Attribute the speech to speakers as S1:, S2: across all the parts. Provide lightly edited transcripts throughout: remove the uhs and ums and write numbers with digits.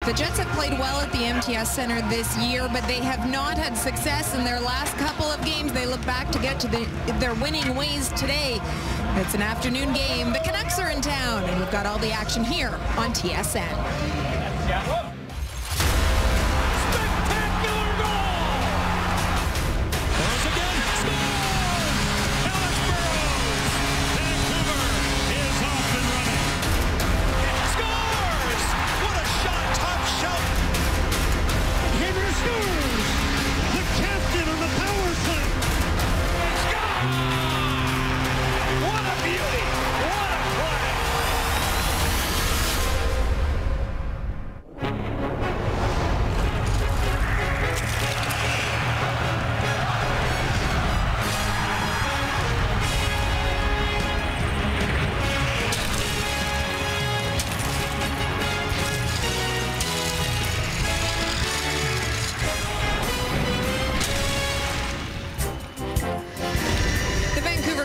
S1: The Jets have played well at the MTS Center this year, but they have not had success in their last couple of games. They look back to get to their winning ways today. It's an afternoon game. The Canucks are in town, and we've got all the action here on TSN.
S2: Spectacular goal! Throws again, scores! Alex Burrows! Vancouver is off and running. Scores! What a shot, top shelf! Henry scores! The captain on the power play! Scores! What a beauty! What a play!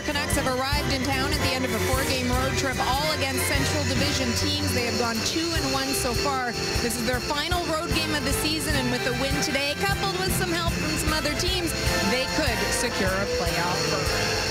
S1: Canucks have arrived in town at the end of a 4-game road trip, all against Central Division teams. They have gone 2-1 so far. This is their final road game of the season, and with the win today, coupled with some help from some other teams, they could secure a playoff berth.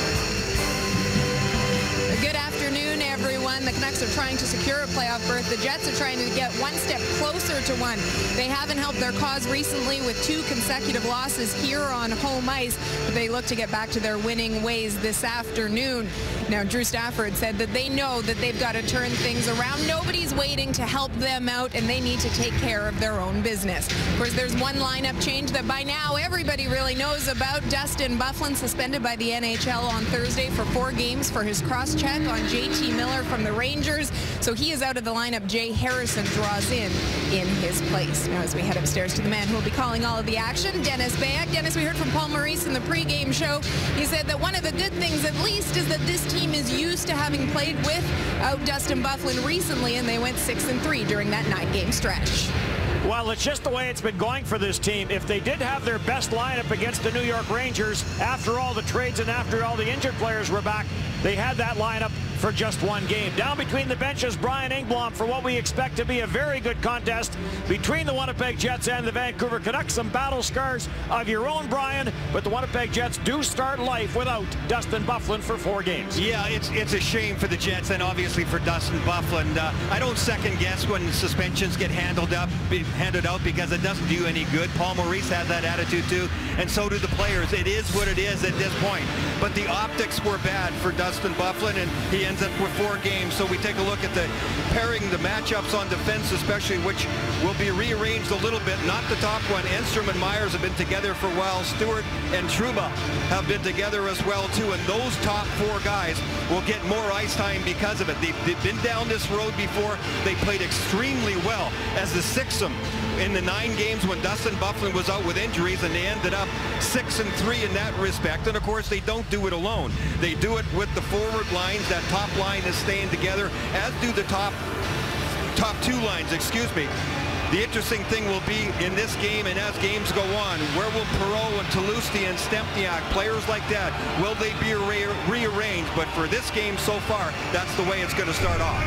S1: Good afternoon, everyone. The Canucks are trying to secure a playoff berth. The Jets are trying to get one step closer to one. They haven't helped their cause recently with 2 consecutive losses here on home ice, but they look to get back to their winning ways this afternoon. Now, Drew Stafford said that they know that they've got to turn things around. Nobody's waiting to help them out, and they need to take care of their own business. Of course, there's one lineup change that by now everybody really knows about. Dustin Byfuglien suspended by the NHL on Thursday for 4 games for his cross-check on JT Miller from the Rangers. So he is out of the lineup. Jay Harrison draws in his place. Now, as we head upstairs to the man who will be calling all of the action, Dennis Bayak. Dennis, we heard from Paul Maurice in the pregame show. He said that one of the good things, at least, is that this team is used to having played without Dustin Byfuglien recently, and they went 6-3 during that 9-game stretch.
S3: Well, it's just the way it's been going for this team. If they did have their best lineup against the New York Rangers, after all the trades and after all the injured players were back, they had that lineup for just 1 game. Down between the benches, Brian Engblom for what we expect to be a very good contest between the Winnipeg Jets and the Vancouver Canucks. Some battle scars of your own, Brian, but the Winnipeg Jets do start life without Dustin Byfuglien for 4 games.
S4: Yeah, it's a shame for the Jets and obviously for Dustin Byfuglien. I don't second guess when suspensions get handed out because it doesn't do any good. Paul Maurice has that attitude too, and so do the players. It is what it is at this point. But the optics were bad for Dustin Byfuglien, and he ends up with 4 games. So we take a look at the matchups on defense, especially, which will be rearranged a little bit. Not the top one. Enstrom and Myers have been together for a while. Stewart and Trouba have been together as well too, and those top 4 guys will get more ice time because of it. They've been down this road before. They played extremely well as the 6th in the 9 games when Dustin Byfuglien was out with injuries, and they ended up 6-3 in that respect. And of course, they don't do it alone. They do it with the forward lines. That top line is staying together, as do the top 2 lines, excuse me. The interesting thing will be in this game, and as games go on, where will Perreault and Toulouse and Stempniak, players like that, will they be rearranged? But for this game so far, that's the way it's going to start off.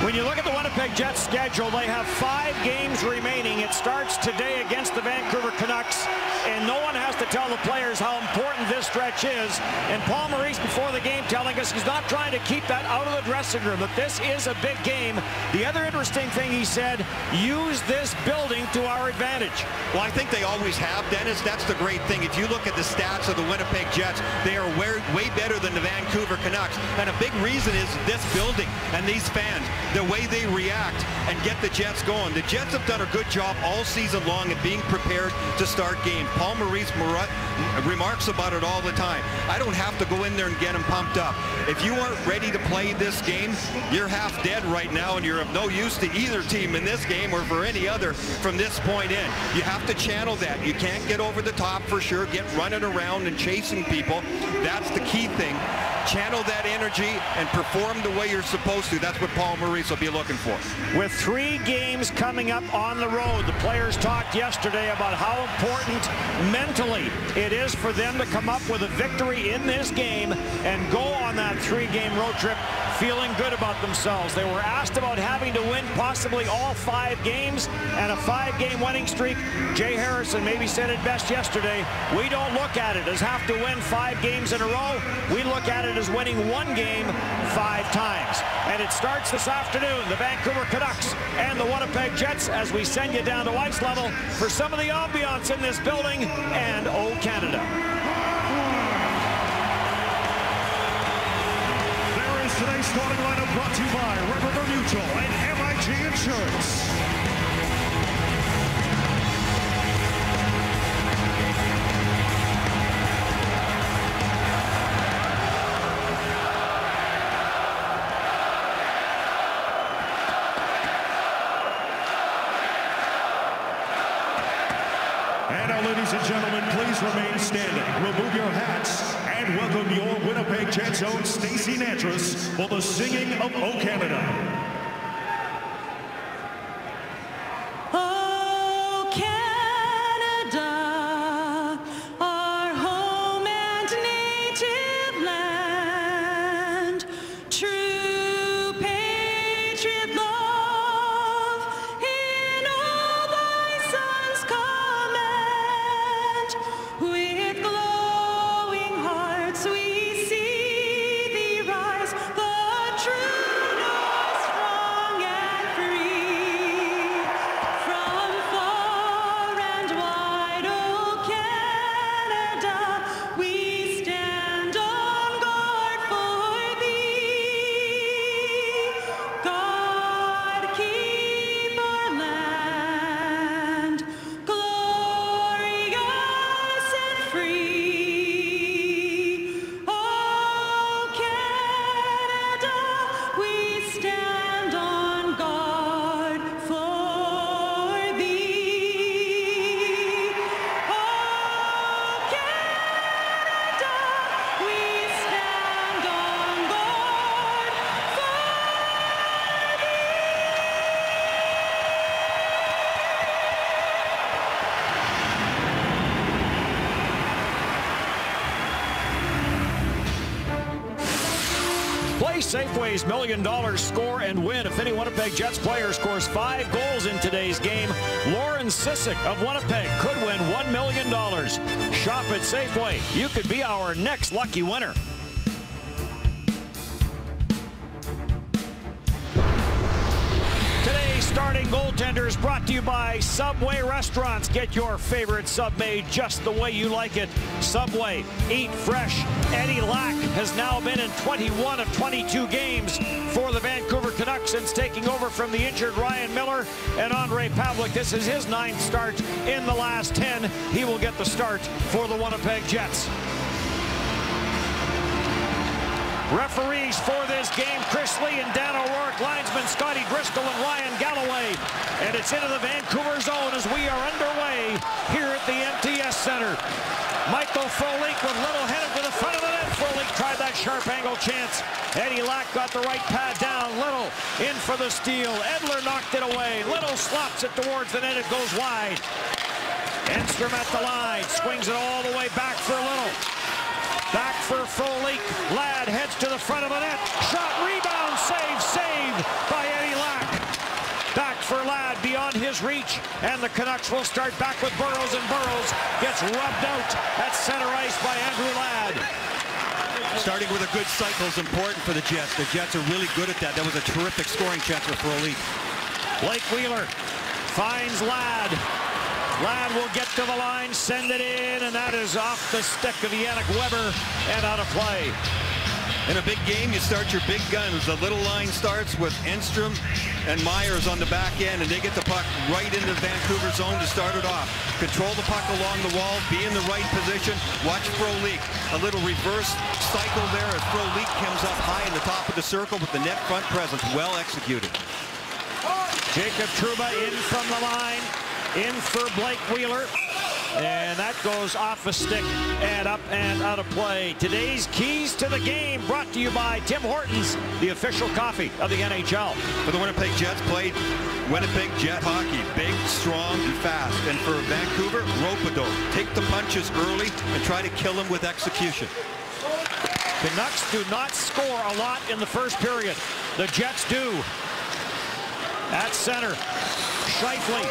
S3: When you look at the Winnipeg Jets schedule, they have 5 games remaining. It starts today against the Vancouver Canucks, and no one has to tell the players how important this stretch is. And Paul Maurice before the game telling us he's not trying to keep that out of the dressing room, that this is a big game. The other interesting thing he said, use this building to our advantage.
S4: Well, I think they always have, Dennis. That's the great thing. If you look at the stats of the Winnipeg Jets, they are way better than the Vancouver Canucks. And a big reason is this building and these fans, the way they react and get the Jets going. The Jets have done a good job all season long at being prepared to start games. Paul Maurice remarks about it all the time. I don't have to go in there and get them pumped up. If you aren't ready to play this game, you're half dead right now, and you're of no use to either team in this game or for any other from this point in. You have to channel that. You can't get over the top for sure, get running around and chasing people. That's the key thing. Channel that energy and perform the way you're supposed to. That's what Paul Maurice will be looking for.
S3: With 3 games coming up on the road, the players talked yesterday about how important mentally it is for them to come up with a victory in this game and go on that 3-game road trip feeling good about themselves. They were asked about having to win possibly all 5 games and a 5-game winning streak. Jay Harrison maybe said it best yesterday. We don't look at it as have to win 5 games in a row. We look at it as winning 1 game 5 times. And it starts this afternoon, the Vancouver Canucks and the Winnipeg Jets, as we send you down to ice level for some of the ambiance in this building and O Canada.
S2: There is today's starting lineup brought to you by Red River Mutual and MIG Insurance. And now, ladies and gentlemen, please remain standing. Remove your hats and welcome your Winnipeg Jets own Stacey Natras for the singing of O Canada.
S3: Safeway's $1 million score and win. If any Winnipeg Jets player scores 5 goals in today's game, Lauren Sissick of Winnipeg could win $1 million. Shop at Safeway. You could be our next lucky winner. Today's starting goaltenders brought to you by Subway Restaurants. Get your favorite sub made just the way you like it. Subway, eat fresh. Eddie Lack has now been in 21 of 22 games for the Vancouver Canucks since taking over from the injured Ryan Miller and Andre Pavlik. This is his 9th start in the last 10. He will get the start for the Winnipeg Jets. Referees for this game, Chris Lee and Dan O'Rourke, linesmen Scotty Driscoll and Ryan Galloway. And it's into the Vancouver zone as we are underway here at the MTS Center. Michael Frolik with Little headed to the front of the net. Frolik tried that sharp angle chance. Eddie Lack got the right pad down. Little in for the steal. Edler knocked it away. Little slops it towards the net. It goes wide. Enstrom at the line. Swings it all the way back for Little. Back for Frolik. Ladd heads to the front of the net. Shot, rebound, saved by Eddie Lack. Back for Ladd beyond his reach. And the Canucks will start back with Burrows, and Burrows gets rubbed out at center ice by Andrew Ladd.
S4: Starting with a good cycle is important for the Jets. The Jets are really good at that. That was a terrific scoring chance for Frolik.
S3: Blake Wheeler finds Ladd. Ladd will get to the line, send it in, and that is off the stick of Yannick Weber and out of play.
S4: In a big game, you start your big guns. The little line starts with Enstrom and Myers on the back end, and they get the puck right into Vancouver zone to start it off. Control the puck along the wall, be in the right position. Watch Frolik. A little reverse cycle there as Frolik comes up high in the top of the circle with the net front presence. Well executed.
S3: Jacob Trouba in from the line. In for Blake Wheeler, and that goes off a stick and up and out of play. Today's keys to the game brought to you by Tim Hortons, the official coffee of the NHL.
S4: For the Winnipeg Jets, played Winnipeg Jet hockey, big, strong, and fast. And for Vancouver, rope-a-dope. Take the punches early and try to kill them with execution.
S3: Canucks do not score a lot in the first period. The Jets do. At center, Scheifele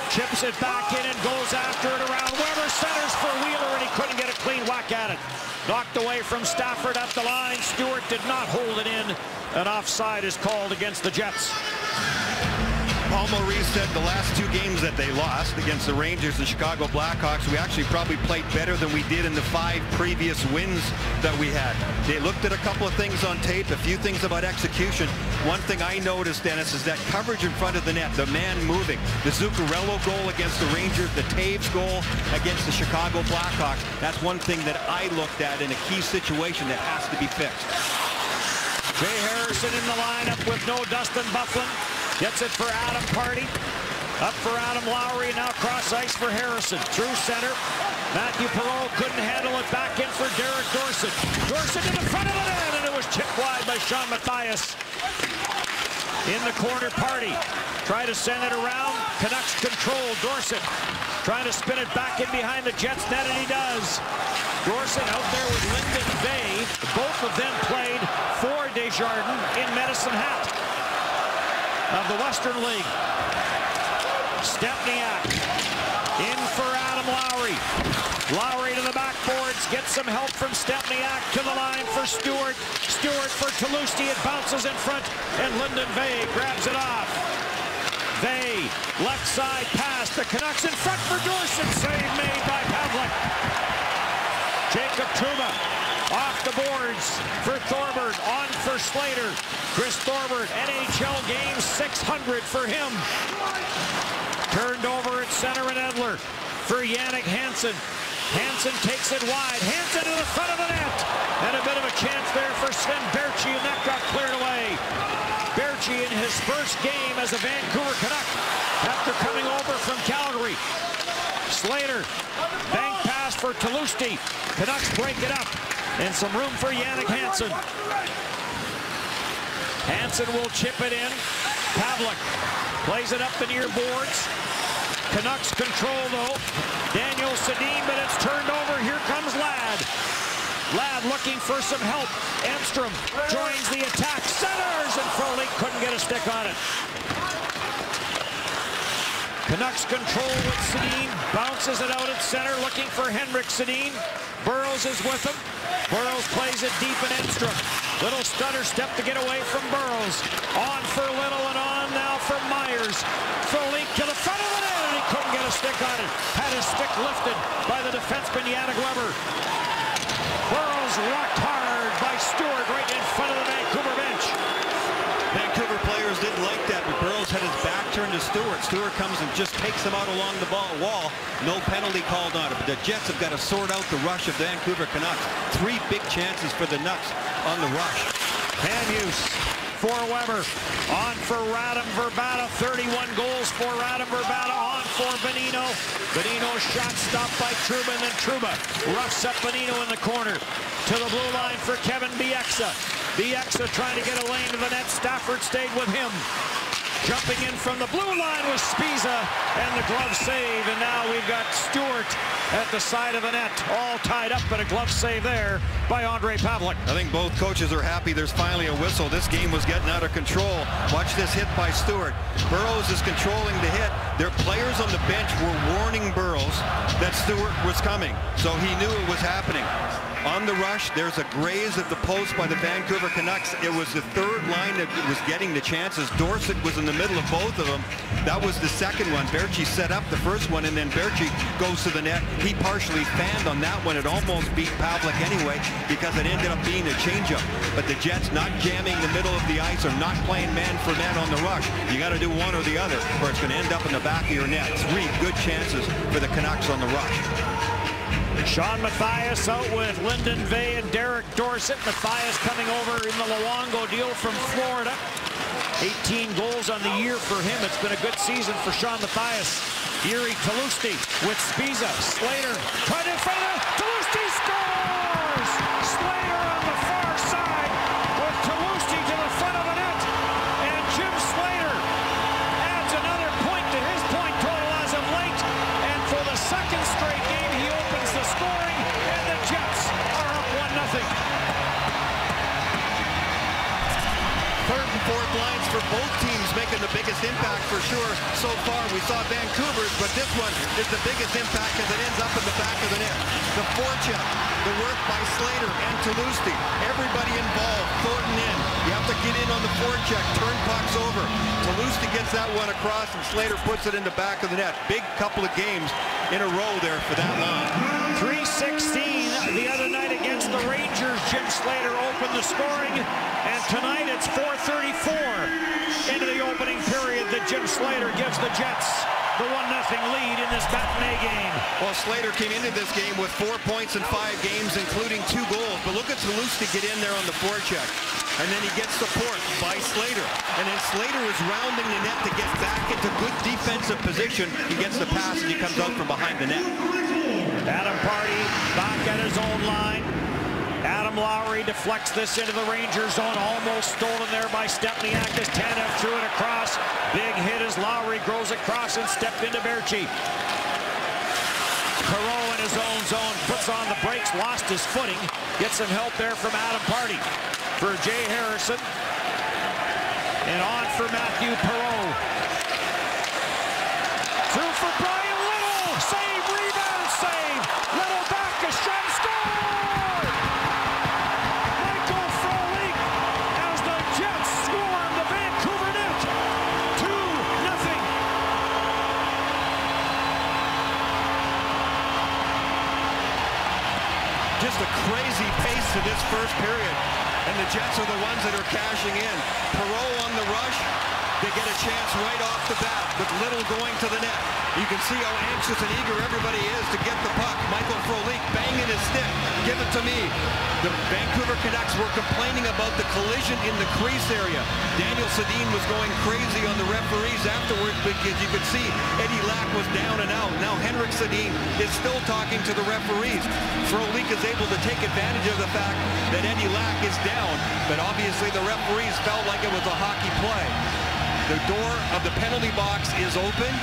S3: chips it back in and goes after it around Weber. Centers for Wheeler, and he couldn't get a clean whack at it. Knocked away from Stafford at the line. Stewart did not hold it in. An offside is called against the Jets.
S4: Paul Maurice said the last 2 games that they lost against the Rangers and Chicago Blackhawks, we actually probably played better than we did in the 5 previous wins that we had. They looked at a couple of things on tape, a few things about execution. One thing I noticed, Dennis, is that coverage in front of the net, the man moving. The Zuccarello goal against the Rangers, the Taves goal against the Chicago Blackhawks. That's one thing that I looked at in a key situation that has to be fixed.
S3: Jay Harrison in the lineup with no Dustin Byfuglien. Gets it for Adam Pardy. Up for Adam Lowry. Now cross ice for Harrison. Through center. Matthew Perreault couldn't handle it. Back in for Derek Dorsett. Dorsett in the front of the net, and it was chipped wide by Sean Matthias. In the corner, Pardy. Try to send it around. Canucks control. Dorsett trying to spin it back in behind the Jets net, and he does. Dorsett out there with Lyndon Bay. Both of them played for Desjardins in Medicine Hat of the Western League. Stepniak in for Adam Lowry. Lowry to the backboards, gets some help from Stepniak to the line for Stewart. Stewart for Toulouse, it bounces in front, and Lyndon Vey grabs it off. Vey, left side pass, the Canucks in front for Dorsett, save made by Pavlik. Jacob Trouba off the boards for Thorburn, on for Slater. Chris Thorburn, NHL game 600 for him. Turned over at center and Edler for Jannik Hansen. Hansen takes it wide. Hansen to the front of the net. And a bit of a chance there for Sven Baertschi, and that got cleared away. Baertschi in his first game as a Vancouver Canuck after coming over from Calgary. Slater, bank pass for Toulouse. Canucks break it up. And some room for Jannik Hansen. Hansen will chip it in. Pavlik plays it up the near boards. Canucks control though. Daniel Sedin, but it's turned over. Here comes Ladd. Ladd looking for some help. Enstrom joins the attack. Centers, and Frolik couldn't get a stick on it. Canucks control with Sedin. Bounces it out at center, looking for Henrik Sedin. Burrows is with him. Burrows plays it deep in Enstrom. Little stutter step to get away from Burrows. On for Little and on now for Myers. Frolik to the front of the net, and he couldn't get a stick on it. Had his stick lifted by the defenseman Yannick Weber. Burrows rocked hard by Stewart right in front of the Vancouver bench.
S4: Vancouver players didn't like that, but Burrows had his back turned to Stewart. Stewart comes and just takes him out along the wall. No penalty called on it, but the Jets have got to sort out the rush of the Vancouver Canucks. 3 big chances for the Nucks on the rush.
S3: Hamhuis for Weber. On for Radim Vrbata. 31 goals for Radim Vrbata. On for Bonino. Bonino shot stopped by Trouba, and then Trouba roughs up Bonino in the corner. To the blue line for Kevin Bieksa. Bieksa trying to get a lane to the net. Stafford stayed with him. Jumping in from the blue line was Spiza, and the glove save, and now we've got Stewart at the side of the net, all tied up, but a glove save there by Ondrej Pavlik.
S4: I think both coaches are happy there's finally a whistle. This game was getting out of control. Watch this hit by Stewart. Burrows is controlling the hit. Their players on the bench were warning Burrows that Stewart was coming, so he knew it was happening. On the rush, there's a graze at the post by the Vancouver Canucks. It was the third line that was getting the chances. Dorsett was in the middle of both of them. That was the second one. Baertschi set up the first one, and then Baertschi goes to the net. He partially fanned on that one. It almost beat Pavlik anyway because it ended up being a changeup. But the Jets not jamming the middle of the ice or not playing man for man on the rush. You got to do one or the other, or it's going to end up in the back of your net. 3 good chances for the Canucks on the rush.
S3: Sean Matthias out with Lyndon Vey and Derek Dorsett. Matthias coming over in the Luongo deal from Florida. 18 goals on the year for him. It's been a good season for Sean Matthias. Yuri Toulouse with Spiza. Slater trying to find it. Toulouse scores! Slater on the far side with Toulouse to the front of the net. And Jim Slater adds another point to his point total as of late. And for the second straight game, he opens the scoring, and the Jets are up 1-0.
S4: both teams making the biggest impact for sure so far. We saw Vancouver's, but this one is the biggest impact because it ends up in the back of the net. The forecheck, the work by Slater and Tulosti. Everybody involved. Thornton in. You have to get in on the forecheck, turn pucks over. Tulosti gets that one across, and Slater puts it in the back of the net. Big couple of games in a row there for that line.
S3: 3:16 the other night against the Rangers. Jim Slater opened the scoring, and tonight it's 4:34 into the opening period that Jim Slater gives the Jets the 1-0 lead in this matinee game.
S4: Well, Slater came into this game with 4 points in 5 games, including 2 goals. But look at Tulosti get in there on the forecheck. And then he gets support by Slater. And then Slater is rounding the net to get back into good defensive position. He gets the pass and he comes out from behind the net.
S3: Adam Party back at his own line. Adam Lowry deflects this into the Rangers zone. Almost stolen there by Stepniakis. Tanev threw it across. Big hit as Lowry goes across and stepped into Berchi. Perreault in his own zone puts on the brakes, lost his footing. Gets some help there from Adam Party for Jay Harrison. And on for Matthew Perreault. Through for Brian Little. Save, rebound, save. Little back, a shot, score! Michael Frolik as the Jets swarm the Vancouver net. 2-0.
S4: Just a crazy pace to this first period. And the Jets are the ones that are cashing in. Perreault on the rush. They get a chance right off the bat with Little going to the net. You can see how anxious and eager everybody is to get the puck. Michael Frolik banging his stick. Give it to me. The Vancouver Canucks were complaining about the collision in the crease area. Daniel Sedin was going crazy on the referees afterwards because you could see Eddie Lack was down and out. Now Henrik Sedin is still talking to the referees. Frolik is able to take advantage of the fact that Eddie Lack is down, but obviously the referees felt like it was a hockey play. The door of the penalty box is open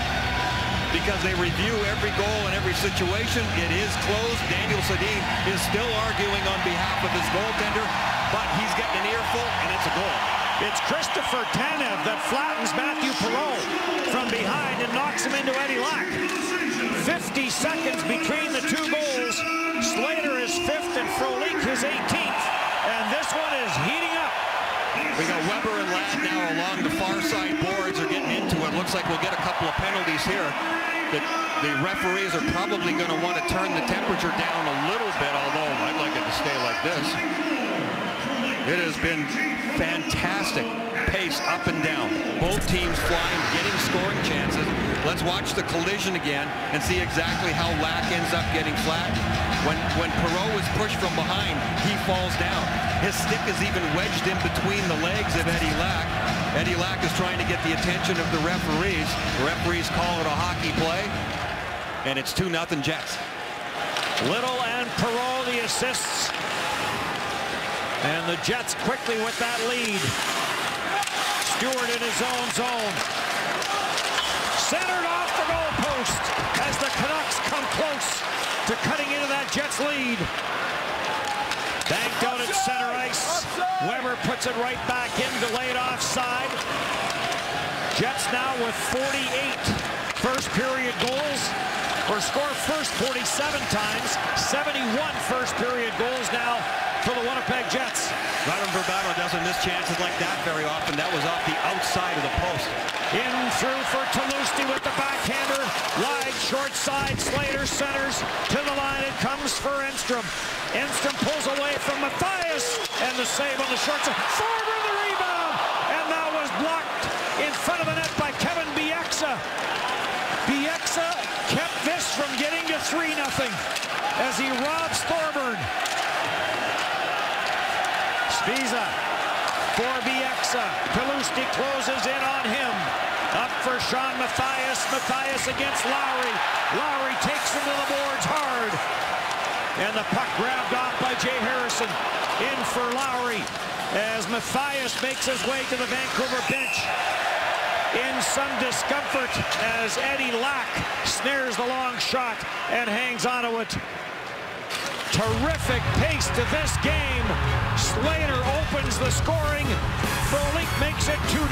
S4: because they review every goal and every situation. It is closed. Daniel Sedin is still arguing on behalf of his goaltender, but he's getting an earful, and it's a goal.
S3: It's Christopher Tanev that flattens Matthew Perreault from behind and knocks him into Eddie Lack. 50 seconds between the 2 goals. Slater is 5th and Frolik his 18th. And this one is heating up.
S4: We got Weber and Ladd now along the far side boards are getting into it. Looks like we'll get a couple of penalties here. The referees are probably going to want to turn the temperature down a little bit, although I'd like it to stay like this. It has been fantastic pace up and down. Both teams flying, getting scoring chances. Let's watch the collision again and see exactly how Lack ends up getting flat. When Perreault is pushed from behind, he falls down. His stick is even wedged in between the legs of Eddie Lack. Eddie Lack is trying to get the attention of the referees. The referees call it a hockey play, and it's 2-0 Jets.
S3: Little and Perreault the assists. And the Jets quickly with that lead. Stewart in his own zone. Centered off the goalpost as the Canucks come close to cutting into that Jets lead. Banked out at center ice. Weber puts it right back in, delayed offside. Jets now with 48 first period goals, or score first 47 times. 71 first period goals now for the Winnipeg Jets.
S4: Radim Vrbata doesn't miss chances like that very often. That was off the outside of the post.
S3: In through for Tulosti with the backhander. Wide, short side. Slater centers to the line. It comes for Enstrom. Enstrom pulls away from Mathias. And the save on the short side. Forward the rebound. And that was blocked in front of the net by Kevin Bieksa. Bieksa kept this from getting to 3-0 as he robs Thorburn. Spiza for Bieksa. Tulosti closes in on him. Up for Sean Mathias. Mathias against Lowry. Lowry takes him to the boards hard. And the puck grabbed off by Jay Harrison. In for Lowry as Mathias makes his way to the Vancouver bench. In some discomfort as Eddie Lack snares the long shot and hangs onto it. Terrific pace to this game. Slater opens the scoring. Frolik makes it 2-0.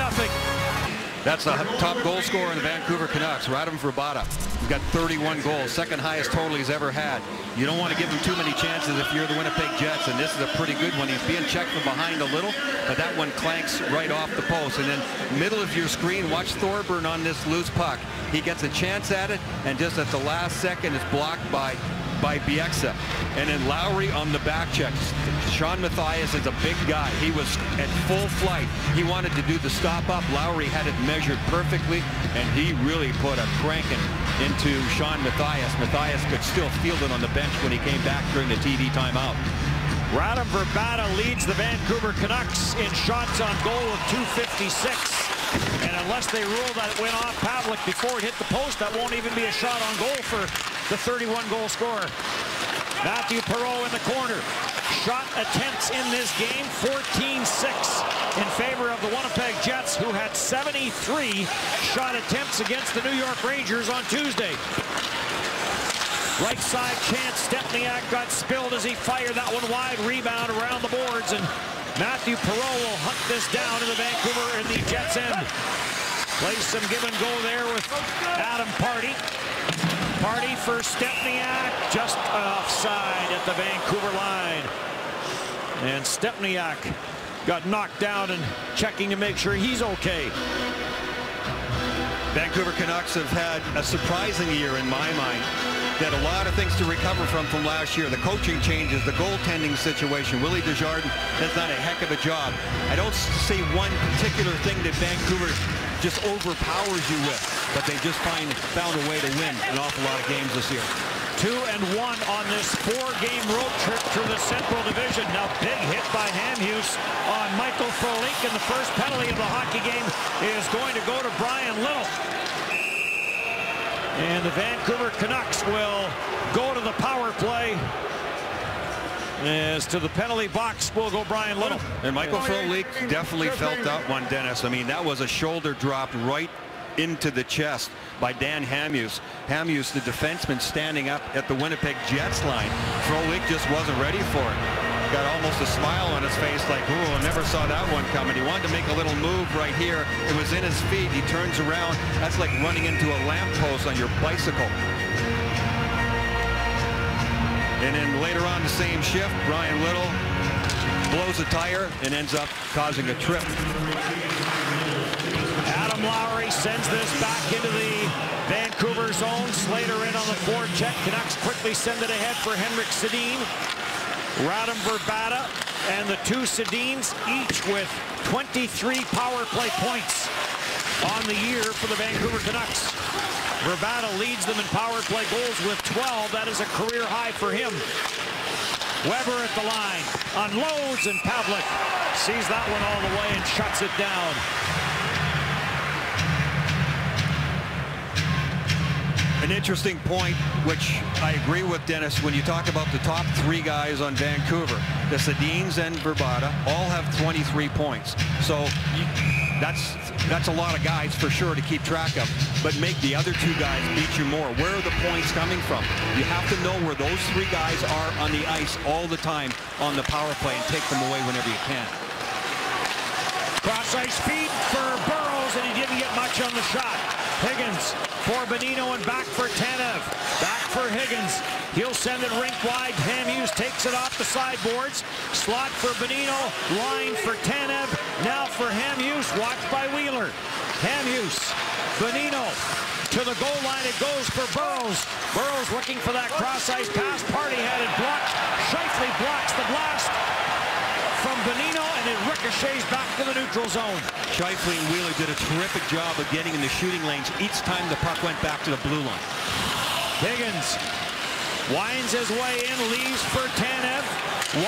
S4: That's the top goal scorer in the Vancouver Canucks, Radim Vrbata. He's got 31 goals, second highest total he's ever had. You don't want to give him too many chances if you're the Winnipeg Jets, and this is a pretty good one. He's being checked from behind a little, but that one clanks right off the post. And then middle of your screen, watch Thorburn on this loose puck. He gets a chance at it, and just at the last second, it's blocked by Bieksa. And then Lowry on the back check. Sean Mathias is a big guy. He was at full flight. He wanted to do the stop up. Lowry had it measured perfectly, and he really put a cranking into Sean Mathias. Mathias could still field it on the bench when he came back during the TV timeout.
S3: Radim Vrbata leads the Vancouver Canucks in shots on goal with 256. And unless they rule that it went off Pavlik before it hit the post, that won't even be a shot on goal for the 31-goal scorer. Matthew Perreault in the corner. Shot attempts in this game, 14-6 in favor of the Winnipeg Jets, who had 73 shot attempts against the New York Rangers on Tuesday. Right side chance, Stepniak got spilled as he fired that one wide. Rebound around the boards, and Matthew Perreault will hunt this down in the Vancouver in the Jets' end. Plays some give and go there with Adam Pardy. Pardy for Stepniak, just offside at the Vancouver line. And Stepniak got knocked down and checking to make sure he's okay.
S4: Vancouver Canucks have had a surprising year in my mind. They had a lot of things to recover from last year. The coaching changes, the goaltending situation. Willie Desjardins has done a heck of a job. I don't see one particular thing that Vancouver just overpowers you with, but they just found a way to win an awful lot of games this year.
S3: 2-1 on this 4-game road trip through the Central Division. Now big hit by Hamhuis on Michael Frolik, and the first penalty of the hockey game is going to go to Brian Little. And the Vancouver Canucks will go to the power play. As to the penalty box will go Brian Little.
S4: And Michael Frolik definitely felt that one, Dennis. I mean, that was a shoulder drop right into the chest by Dan Hamhuis. Hamhuis, the defenseman, standing up at the Winnipeg Jets line. Frolik just wasn't ready for it. Got almost a smile on his face like, ooh, I never saw that one coming. He wanted to make a little move right here. It was in his feet. He turns around. That's like running into a lamppost on your bicycle. And then later on the same shift, Brian Little blows a tire and ends up causing a trip.
S3: Adam Lowry sends this back into the Vancouver zone. Slater in on the forecheck. Canucks quickly send it ahead for Henrik Sedin. Radim Vrbata and the two Sedins, each with 23 power play points on the year for the Vancouver Canucks. Vrbata leads them in power play goals with 12. That is a career high for him. Weber at the line, unloads, and Pavlik sees that one all the way and shuts it down.
S4: An interesting point, which I agree with Dennis, when you talk about the top 3 guys on Vancouver, the Sedins and Vrbata all have 23 points. So that's a lot of guys for sure to keep track of, but make the other 2 guys beat you more. Where are the points coming from? You have to know where those 3 guys are on the ice all the time on the power play and take them away whenever you can.
S3: Cross ice feed for Burrows, and he didn't get much on the shot. Higgins for Bonino and back for Tanev. Back for Higgins. He'll send it rink wide. Hamhuis takes it off the sideboards. Slot for Bonino. Line for Tanev. Now for Hamhuis. Watched by Wheeler. Hamhuis. Bonino. To the goal line it goes for Burrows. Burrows looking for that cross ice pass. Party had it blocked. Scheifele blocks the blast from Bonino, and it ricochets back to the neutral zone.
S4: Scheifele and Wheeler did a terrific job of getting in the shooting lanes each time the puck went back to the blue line.
S3: Higgins winds his way in, leaves for Tanev.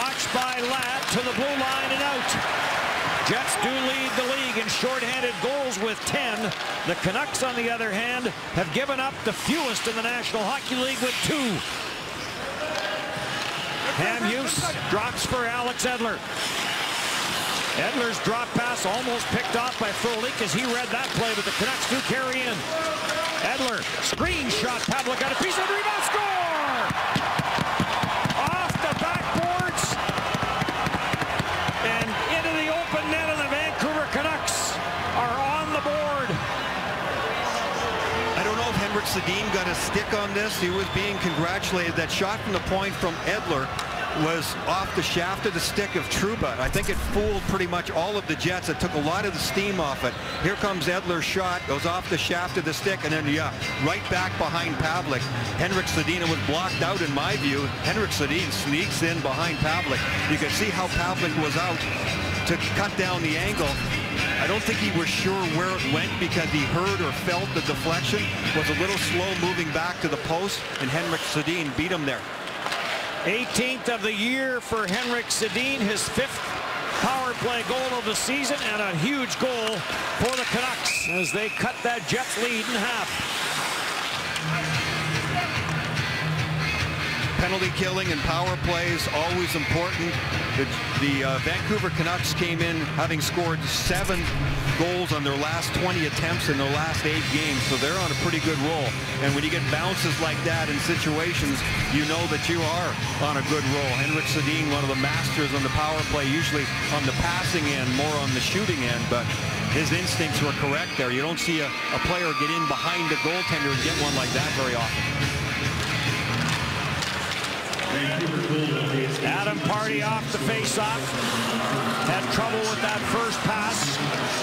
S3: Watched by Ladd to the blue line and out. Jets do lead the league in shorthanded goals with 10. The Canucks, on the other hand, have given up the fewest in the National Hockey League with 2. Hamhuis drops for Alex Edler. Edler's drop pass almost picked off by Frolik as he read that play, but the Canucks do carry in. Edler, screen shot, Pavlik got a piece of the rebound, score! Off the
S4: stick on this. He was being congratulated. That shot from the point from Edler was off the shaft of the stick of Trouba. I think it fooled pretty much all of the Jets. It took a lot of the steam off it. Here comes Edler's shot, goes off the shaft of the stick, and then, yeah, right back behind Pavlik. Henrik Sedin was blocked out, in my view. Henrik Sedin sneaks in behind Pavlik. You can see how Pavlik was out to cut down the angle. I don't think he was sure where it went because he heard or felt the deflection. Was a little slow moving back to the post, and Henrik Sedin beat him there.
S3: 18th of the year for Henrik Sedin, his 5th power play goal of the season, and a huge goal for the Canucks as they cut that Jets lead in half.
S4: Penalty killing and power plays always important. The Vancouver Canucks came in having scored 7 goals on their last 20 attempts in their last 8 games, so they're on a pretty good roll. And when you get bounces like that in situations, you know that you are on a good roll. Henrik Sedin, one of the masters on the power play, usually on the passing end, more on the shooting end, but his instincts were correct there. You don't see a player get in behind the goaltender and get one like that very often.
S3: Adam Pardy off the face-off. Had trouble with that first pass.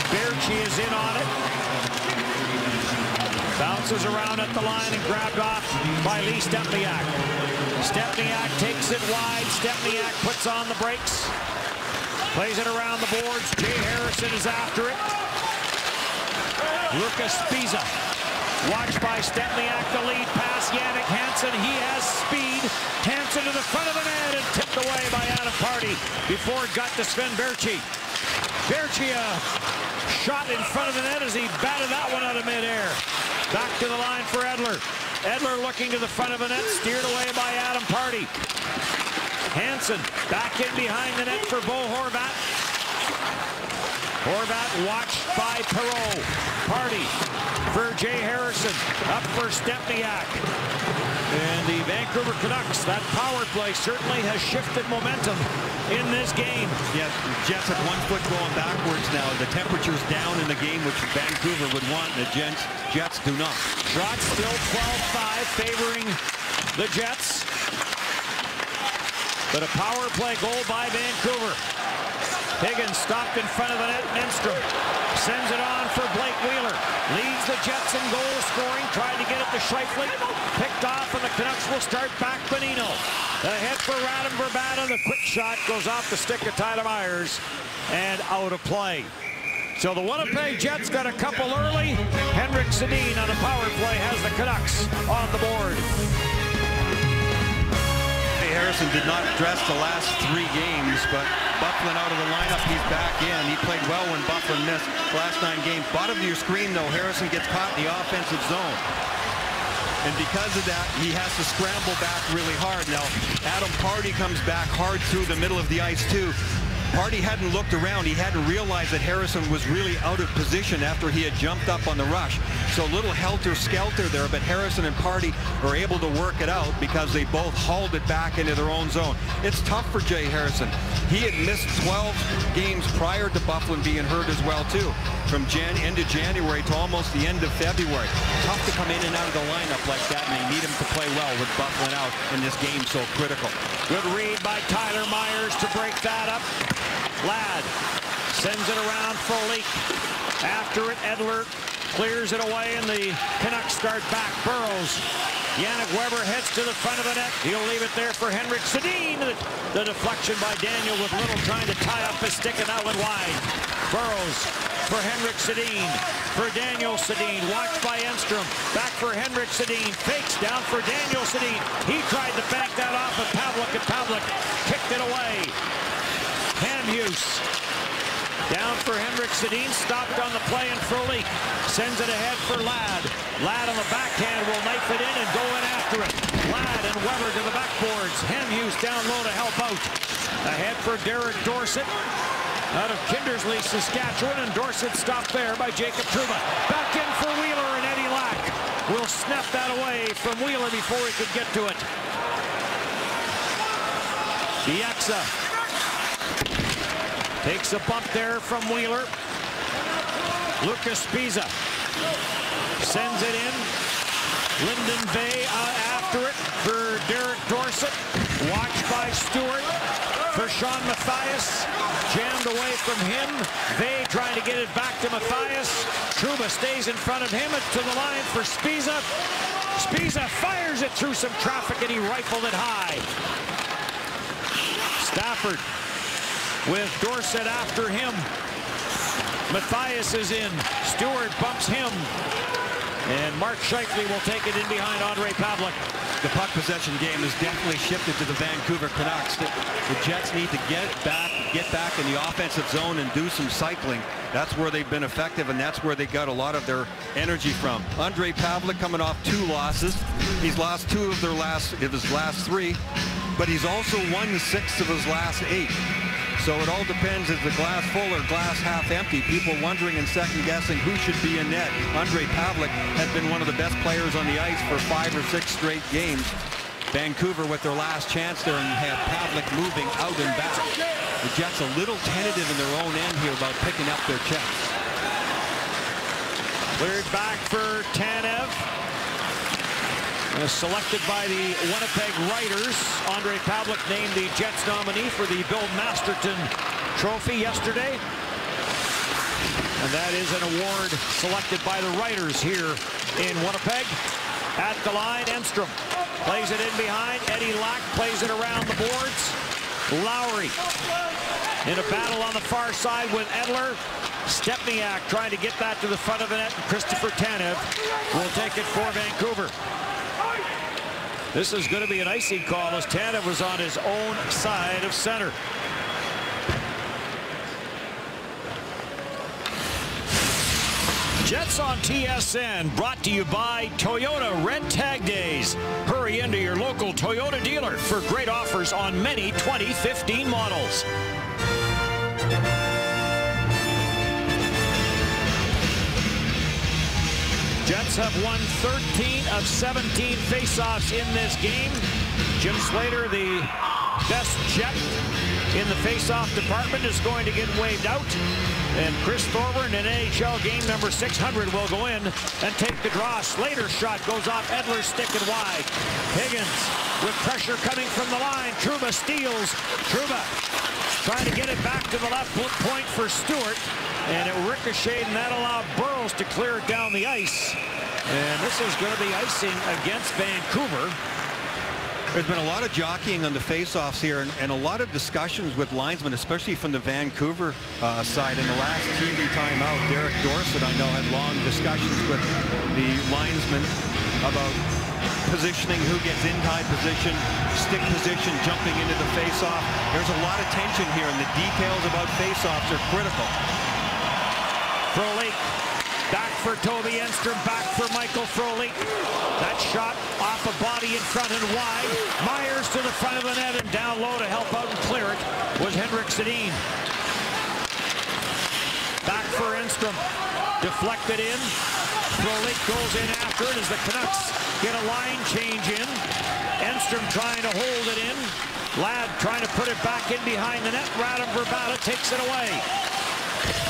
S3: Baertschi is in on it. Bounces around at the line and grabbed off by Lee Stempniak. Stempniak takes it wide. Stempniak puts on the brakes. Plays it around the boards. Jay Harrison is after it. Lucas Sbisa. Watched by Stempniak, the lead pass. Jannik Hansen, he has speed. Hansen to the front of the net and tipped away by Adam Pardy before it got to Sven Baertschi. Baertschi shot in front of the net as he batted that one out of midair. Back to the line for Edler. Edler looking to the front of the net, steered away by Adam Pardy. Hansen back in behind the net for Bo Horvat. Horvat watched by Perreault. Pardy for Jay Harrison. Up for Stempniak. And the Vancouver Canucks, that power play certainly has shifted momentum in this game.
S4: Yes, Jets have 1 foot going backwards now. The temperature's down in the game, which Vancouver would want. The Jets do not.
S3: Shots still 12-5 favoring the Jets. But a power play goal by Vancouver. Higgins stopped in front of the net. Enstrom sends it on for Blake Wheeler. Leads the Jets in goal scoring. Tried to get it to Scheifele. Picked off, and the Canucks will start back. Bonino. Ahead for Radim Vrbata. The quick shot goes off the stick of Tyler Myers and out of play. So the Winnipeg Jets got a couple early. Henrik Sedin on a power play has the Canucks on the board.
S4: Harrison did not dress the last 3 games, but Byfuglien out of the lineup, he's back in. He played well when Byfuglien missed the last 9 games. Bottom of your screen, though, Harrison gets caught in the offensive zone. And because of that, he has to scramble back really hard. Now, Adam Pardy comes back hard through the middle of the ice, too. Pardy hadn't looked around. He hadn't realized that Harrison was really out of position after he had jumped up on the rush. So a little helter-skelter there, but Harrison and Pardy are able to work it out because they both hauled it back into their own zone. It's tough for Jay Harrison. He had missed 12 games prior to Byfuglien being hurt as well, too. From end of January to almost the end of February. Tough to come in and out of the lineup like that, and they need him to play well with Byfuglien out in this game so critical.
S3: Good read by Tyler Myers to break that up. Ladd sends it around for Leak. After it, Edler clears it away, and the Canucks start back. Burrows. Yannick Weber heads to the front of the net. He'll leave it there for Henrik Sedin. The deflection by Daniel with Little trying to tie up his stick, and that went wide. Burrows for Henrik Sedin. For Daniel Sedin. Watched by Enstrom. Back for Henrik Sedin. Fakes down for Daniel Sedin. He tried to bank that off of Pavlik, and Pavlik kicked it away. Hamhuis down for Henrik Sedin, stopped on the play, and Frolik sends it ahead for Ladd. Ladd on the backhand will knife it in and go in after it. Ladd and Weber to the backboards. Hamhuis down low to help out. Ahead for Derek Dorsett out of Kindersley, Saskatchewan, and Dorsett stopped there by Jacob Trouba. Back in for Wheeler, and Eddie Lack will snap that away from Wheeler before he could get to it. Bieksa takes a bump there from Wheeler. Lucas Sbisa sends it in. Lyndon Vey after it for Derek Dorsett. Watched by Stewart for Sean Matthias. Jammed away from him. Vey trying to get it back to Matthias. Trouba stays in front of him and to the line for Spiza. Spiza fires it through some traffic and he rifled it high. Stafford with Dorsett after him. Matthias is in. Stewart bumps him. And Mark Scheifele will take it in behind Ondrej Pavelec.
S4: The puck possession game has definitely shifted to the Vancouver Canucks. The Jets need to get back in the offensive zone and do some cycling. That's where they've been effective, and that's where they got a lot of their energy from. Ondrej Pavelec coming off 2 losses. He's lost 2 of his last 3, but he's also won 6 of his last 8. So it all depends, is the glass full or glass half empty? People wondering and second guessing who should be in net. Ondrej Pavelec has been one of the best players on the ice for 5 or 6 straight games. Vancouver with their last chance there and had Pavelec moving out and back. The Jets a little tentative in their own end here about picking up their checks.
S3: Cleared back for Tanev. Selected by the Winnipeg Writers. Ondrej Pavelec named the Jets nominee for the Bill Masterton Trophy yesterday. And that is an award selected by the writers here in Winnipeg. At the line, Enstrom plays it in behind. Eddie Lack plays it around the boards. Lowry in a battle on the far side with Edler. Stepniak trying to get that to the front of the net. And Christopher Tanev will take it for Vancouver. This is going to be an icing call as Tanev was on his own side of center. Jets on TSN brought to you by Toyota Red Tag Days. Hurry into your local Toyota dealer for great offers on many 2015 models. Jets have won 13 of 17 faceoffs in this game. Jim Slater, the best Jet in the faceoff department, is going to get waved out. And Chris Thorburn in NHL game number 600 will go in and take the draw. Slater's shot goes off Edler's stick and wide. Higgins with pressure coming from the line. Trouba steals. Trouba trying to get it back to the left point for Stewart. And it ricocheted, and that allowed Burrows to clear it down the ice. And this is going to be icing against Vancouver.
S4: There's been a lot of jockeying on the face-offs here and a lot of discussions with linesmen, especially from the Vancouver side. In the last TV timeout, Derek Dorsett, I know, had long discussions with the linesmen about positioning, who gets in tight position, stick position, jumping into the face-off. There's a lot of tension here, and the details about face-offs are critical.
S3: Frolik back for Toby Enstrom, back for Michael Frolik. That shot off a body in front and wide. Myers to the front of the net and down low to help out and clear it was Henrik Sedin. Back for Enstrom. Deflected in. Frolik goes in after it as the Canucks get a line change in. Enstrom trying to hold it in. Ladd trying to put it back in behind the net. Radim Vrbata takes it away.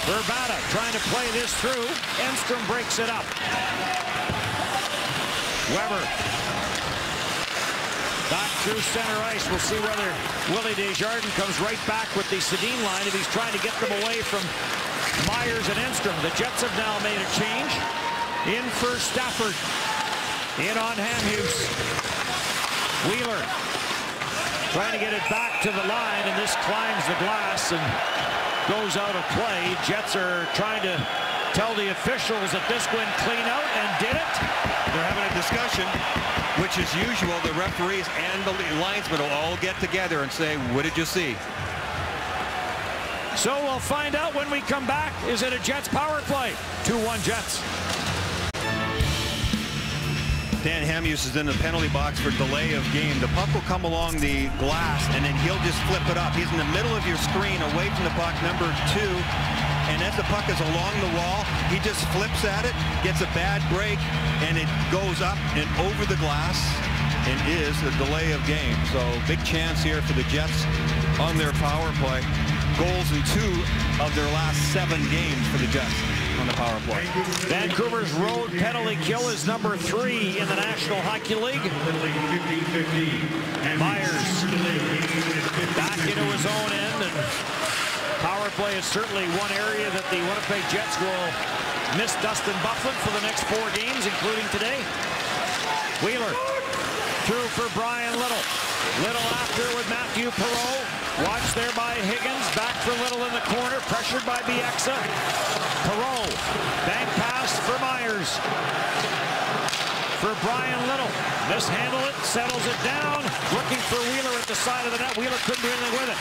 S3: Vrbata trying to play this through. Enstrom breaks it up. Weber back through center ice. We'll see whether Willie Desjardins comes right back with the Sedin line if he's trying to get them away from Myers and Enstrom. The Jets have now made a change. In for Stafford. In on Hamhuis. Wheeler trying to get it back to the line, and this climbs the glass and goes out of play. Jets are trying to tell the officials that this went clean out, and did it.
S4: They're having a discussion, which is usual. The referees and the linesmen will all get together and say, what did you see?
S3: So we'll find out when we come back. Is it a Jets power play? 2-1 Jets.
S4: Dan Hamhuis is in the penalty box for delay of game. The puck will come along the glass, and then he'll just flip it up. He's in the middle of your screen, away from the puck, number 2. And as the puck is along the wall, he just flips at it, gets a bad break, and it goes up and over the glass and is a delay of game. So big chance here for the Jets on their power play. Goals in 2 of their last 7 games for the Jets. on the power play.
S3: Vancouver's road penalty kill is number 3 in the National Hockey League. Myers back into his own end, and power play is certainly one area that the Winnipeg Jets will miss Dustin Byfuglien for the next 4 games, including today. Wheeler through for Brian Little. Little after with Matthew Perreault. Watched there by Higgins. Back for Little in the corner. Pressured by Bieksa. Perreault. Bank pass for Myers. For Brian Little. Mishandle it. Settles it down. Looking for Wheeler at the side of the net. Wheeler couldn't do anything with it.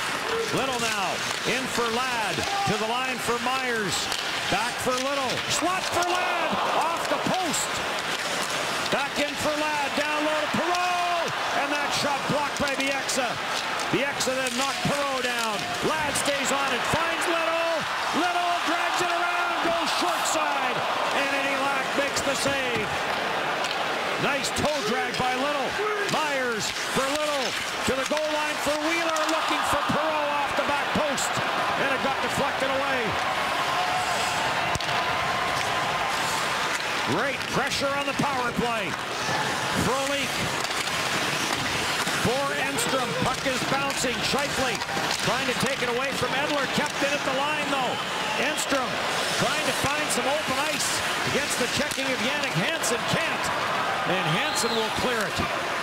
S3: Little now. In for Ladd. To the line for Myers. Back for Little. Slot for Ladd. Off the post. Back in for Ladd. Down low to Perreault. And that shot blocked by Bieksa. Bieksa then knocked Perreault down. Ladd stays on it. Finds Little. Little drags it around. Goes short side. And Eddie Lack makes the save. Nice toe drag by Little. Myers for Little. To the goal line for Wheeler. Looking for Perreault off the back post. And it got deflected away. Great pressure on the power play. Frolik for Enstrom. Puck is bouncing. Scheifele trying to take it away from Edler. Kept it at the line, though. Enstrom trying to find some open ice against the checking of Jannik Hansen. Can't. And Hansen will clear it.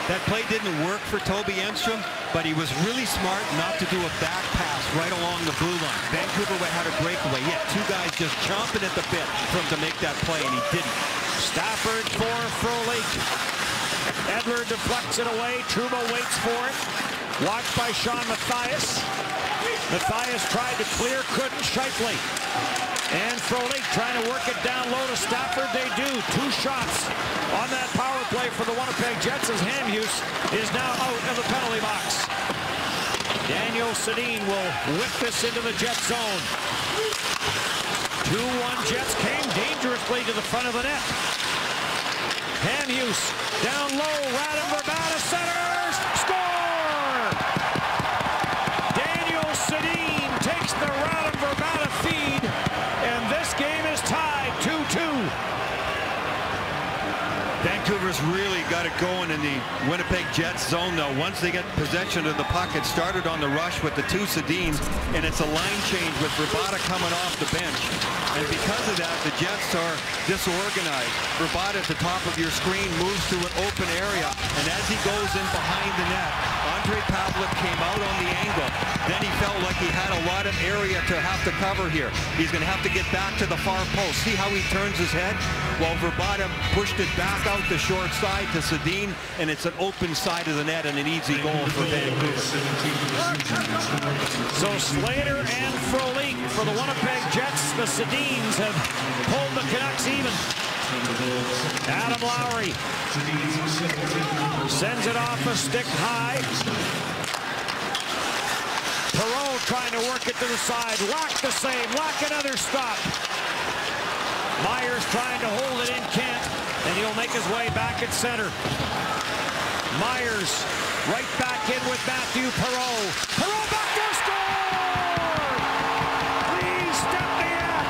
S4: That play didn't work for Toby Enstrom, but he was really smart not to do a back pass right along the blue line. Vancouver had a breakaway. He had 2 guys just chomping at the bit for him to make that play, and he didn't.
S3: Stafford for Frolik. Edler deflects it away. Trouba waits for it. Watched by Sean Matthias. Matthias tried to clear, couldn't. Scheifele. And Frolik trying to work it down low to Stafford. They do. 2 shots on that power play for the Winnipeg Jets as Hamhuis is now out of the penalty box. Daniel Sedin will whip this into the Jet zone. 2-1 Jets came dangerously to the front of the net. Hamhuis down low. Radim Vrbata centers. Score! Daniel Sedin takes the Radim Vrbata feed. And this game is tied 2-2.
S4: Vancouver's really got it going in the Winnipeg Jets zone, though. Once they get possession of the puck, it started on the rush with the 2 Sedins, and it's a line change with Vrbata coming off the bench. And because of that, the Jets are disorganized. Vrbata at the top of your screen moves to an open area, and as he goes in behind the net, Andre Pavlik came out on the angle. Then he felt like he had a lot of area to have to cover here. He's going to have to get back to the far post. See how he turns his head? Well, Vrbata pushed it back out the short side to Sedin, and it's an open side of the net and an easy goal for Vancouver.
S3: So Slater and Frolik for the Winnipeg Jets. The Sedins have pulled the Canucks even. Adam Lowry sends it off a stick high. Perreault trying to work it to the side. Lack the save. Lack another stop. Myers trying to hold it in, can't, and he'll make his way back at center. Myers right back in with Matthew Perreault. Perreault back to score! Lee Stempniak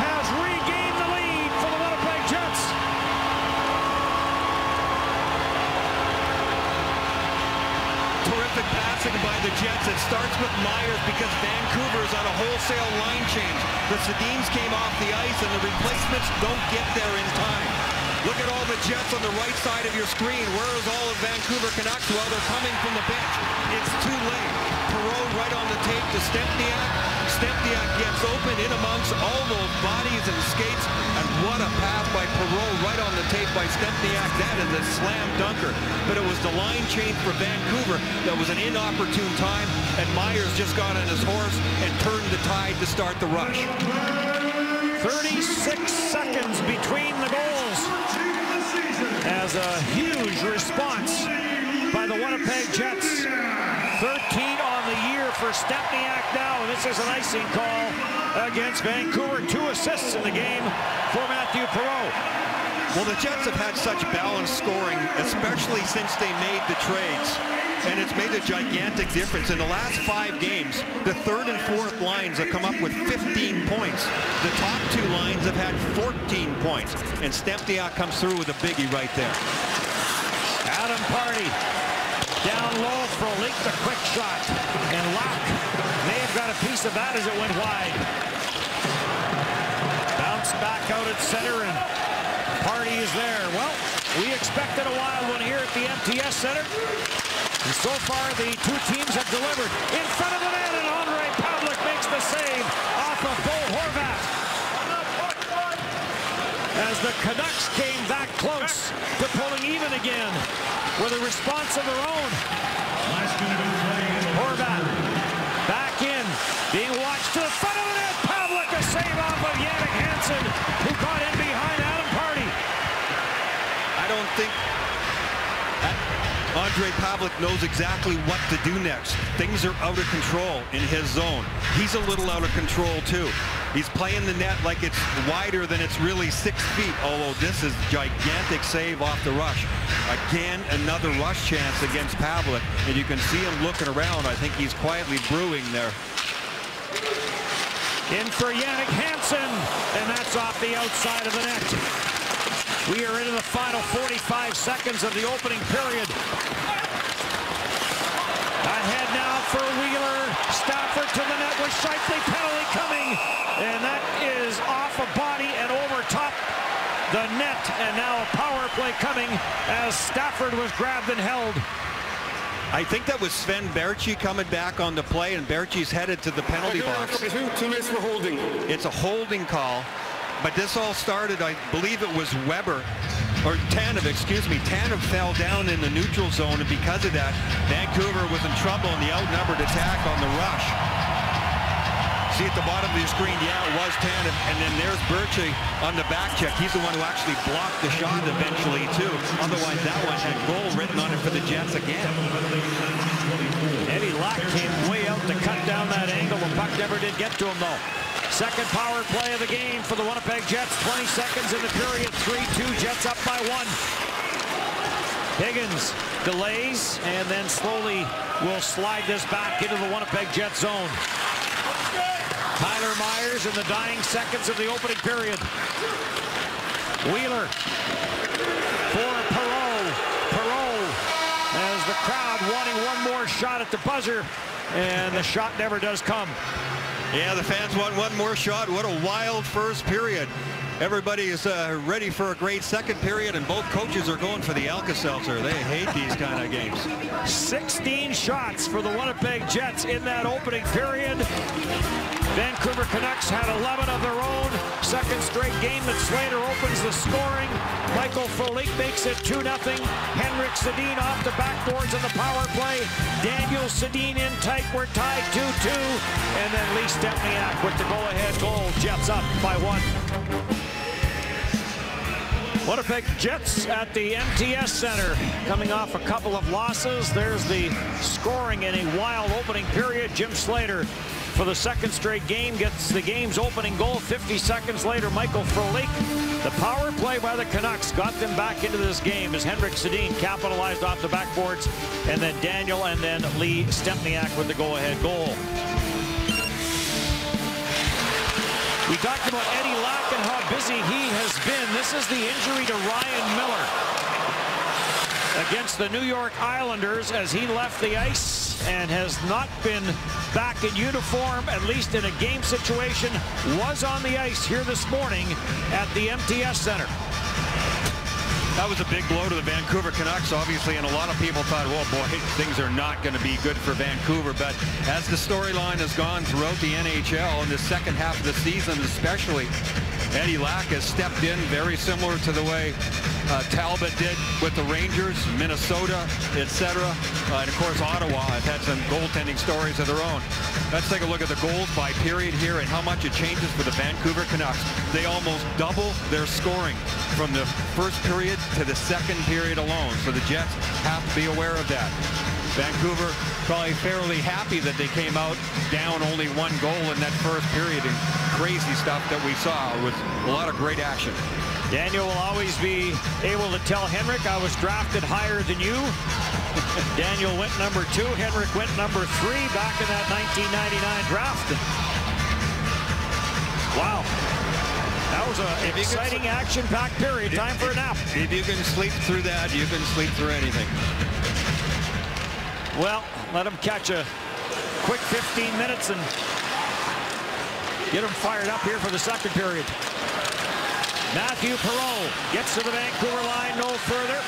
S3: has regained the lead for the Winnipeg Jets.
S4: Terrific passing by the Jets. It starts with Myers because Vancouver is on a wholesale line change. The Sedins came off the ice and the replacements don't get there in time. Look at all the Jets on the right side of your screen. Where is all of Vancouver Canucks? Well, they're coming from the bench. It's too late. Perreault right on the tape to Stempniak. Stempniak gets open in amongst all those bodies and skates. And what a pass by Perreault right on the tape by Stempniak. That is a slam dunker. But it was the line change for Vancouver that was an inopportune time. And Myers just got on his horse and turned the tide to start the rush.
S3: 36 seconds between the goals as a huge response by the Winnipeg Jets. 13 on the year for Stempniak now. This is an icing call against Vancouver. 2 assists in the game for Matthew Perreault.
S4: Well, the Jets have had such balanced scoring, especially since they made the trades. And it's made a gigantic difference. In the last 5 games, the third and fourth lines have come up with 15 points. The top 2 lines have had 14 points. And Stempniak comes through with a biggie right there.
S3: Adam Party down low for a leak, the quick shot. And Lack may have got a piece of that as it went wide. Bounce back out at center, and Party is there. Well, we expected a wild one here at the MTS Center. And so far, the 2 teams have delivered. In front of the net, and Ondrej Pavelec makes the save off of Bo Horvat. As the Canucks came that close to pulling even again with a response of their own. Horvat back in, being watched to the front of the net. Pavelec, a save off of Jannik Hansen, who got in behind Adam Party.
S4: I don't think Ondrej Pavelec knows exactly what to do next. Things are out of control in his zone. He's a little out of control too. He's playing the net like it's wider than it's really 6 feet, although this is gigantic save off the rush. Again, another rush chance against Pavelec, and you can see him looking around. I think he's quietly brewing there.
S3: In for Jannik Hansen, and that's off the outside of the net. We are into the final 45 seconds of the opening period. Ahead now for Wheeler. Stafford to the net with Scheifele, penalty coming. And that is off a body and over top the net. And now a power play coming as Stafford was grabbed and held.
S4: I think that was Sven Berchi coming back on the play, and Berchi's headed to the penalty box.
S5: 2 minutes for holding.
S4: It's a holding call. But this all started, I believe it was Weber, or Tanev, excuse me. Tanev fell down in the neutral zone, and because of that, Vancouver was in trouble in the outnumbered attack on the rush. See at the bottom of your screen, yeah, it was Tanev, and then there's Berchi on the back check. He's the one who actually blocked the shot eventually, too. Otherwise, that one had goal written on it for the Jets again.
S3: Eddie Lack came way out to cut down that angle. The puck never did get to him, though. Second power play of the game for the Winnipeg Jets. 20 seconds in the period. 3-2. Jets up by 1. Higgins delays and then slowly will slide this back into the Winnipeg Jets zone. Tyler Myers in the dying seconds of the opening period. Wheeler for Perreault. Perreault as the crowd wanting one more shot at the buzzer, and the shot never does come.
S4: Yeah, the fans want one more shot. What a wild first period. Everybody is ready for a great second period, and both coaches are going for the Alka-Seltzer. They hate these kind of games.
S3: 16 shots for the Winnipeg Jets in that opening period. Vancouver Canucks had 11 of their own. Second straight game that Slater opens the scoring. Michael Frolik makes it 2-0. Henrik Sedin off the backboards in the power play. Daniel Sedin in tight. We're tied 2-2. And then Lee Stempniak with the go-ahead goal. Jets up by 1. Winnipeg Jets at the MTS Center coming off a couple of losses. There's the scoring in a wild opening period. Jim Slater for the second straight game gets the game's opening goal. 50 seconds later, Michael Frolik. The power play by the Canucks got them back into this game as Henrik Sedin capitalized off the backboards, and then Daniel and then Lee Stempniak with the go-ahead goal. We talked about Eddie Lack and how busy he has been. This is the injury to Ryan Miller against the New York Islanders as he left the ice and has not been back in uniform, at least in a game situation. Was on the ice here this morning at the MTS Center.
S4: That was a big blow to the Vancouver Canucks, obviously, and a lot of people thought, well, boy, things are not going to be good for Vancouver. But as the storyline has gone throughout the NHL in the second half of the season especially, Eddie Lack has stepped in very similar to the way Talbot did with the Rangers, Minnesota, etc. And, of course, Ottawa have had some goaltending stories of their own. Let's take a look at the goals by period here and how much it changes for the Vancouver Canucks. They almost double their scoring from the first period to the second period alone. So the Jets have to be aware of that. Vancouver probably fairly happy that they came out down only 1 goal in that first period, and crazy stuff that we saw with a lot of great action.
S3: Daniel will always be able to tell Henrik, I was drafted higher than you. Daniel went number 2. Henrik went number 3 back in that 1999 draft. Wow. That was an exciting, action-packed period. Time for a nap.
S4: If you can sleep through that, you can sleep through anything.
S3: Well, let him catch a quick 15 minutes and get him fired up here for the second period. Matthew Perreault gets to the Vancouver line, no further.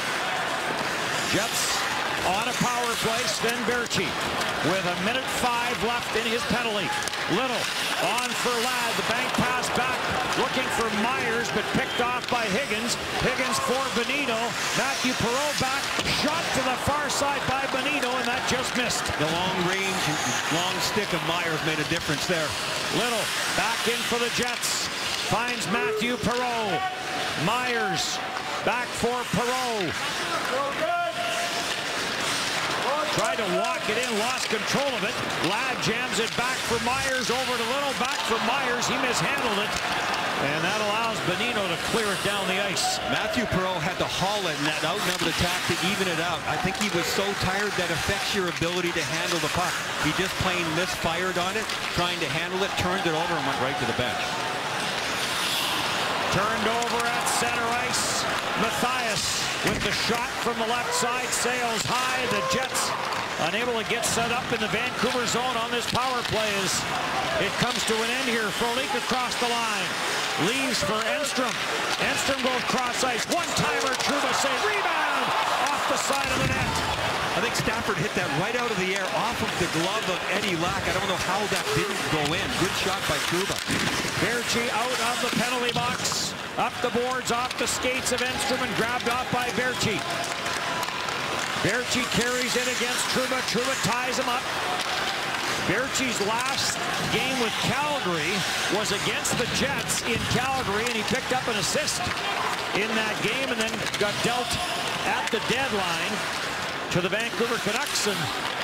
S3: Jets on a power play. Sven Baertschi with 1:05 left in his penalty. Little on for Ladd. The bank pass back, looking for Myers, but picked off by Higgins. Higgins for Bonino. Matthew Perreault back, shot to the far side by Bonino, and that just missed.
S4: The long range, long stick of Myers made a difference there.
S3: Little back in for the Jets. Finds Matthew Perreault. Myers back for Perreault. Tried to walk it in, lost control of it. Ladd jams it back for Myers, over to Little, back for Myers. He mishandled it, and that allows Bonino to clear it down the ice.
S4: Matthew Perreault had to haul it in that outnumbered attack to even it out. I think he was so tired that affects your ability to handle the puck. He just plain misfired on it, trying to handle it, turned it over, and went right to the bench.
S3: Turned over at center ice. Mathias with the shot from the left side, sails high. The Jets unable to get set up in the Vancouver zone on this power play as it comes to an end here. Frolik across the line. Leaves for Enstrom. Enstrom goes cross ice. One-timer, Trouba save. Rebound off the side of the net.
S4: I think Stafford hit that right out of the air off of the glove of Eddie Lack. I don't know how that didn't go in. Good shot by Trouba.
S3: Baertschi out of the penalty box. Up the boards, off the skates of Enstrom, and grabbed off by Baertschi. Baertschi carries it against Trouba. Trouba ties him up. Baertschi's last game with Calgary was against the Jets in Calgary, and he picked up an assist in that game and then got dealt at the deadline to the Vancouver Canucks and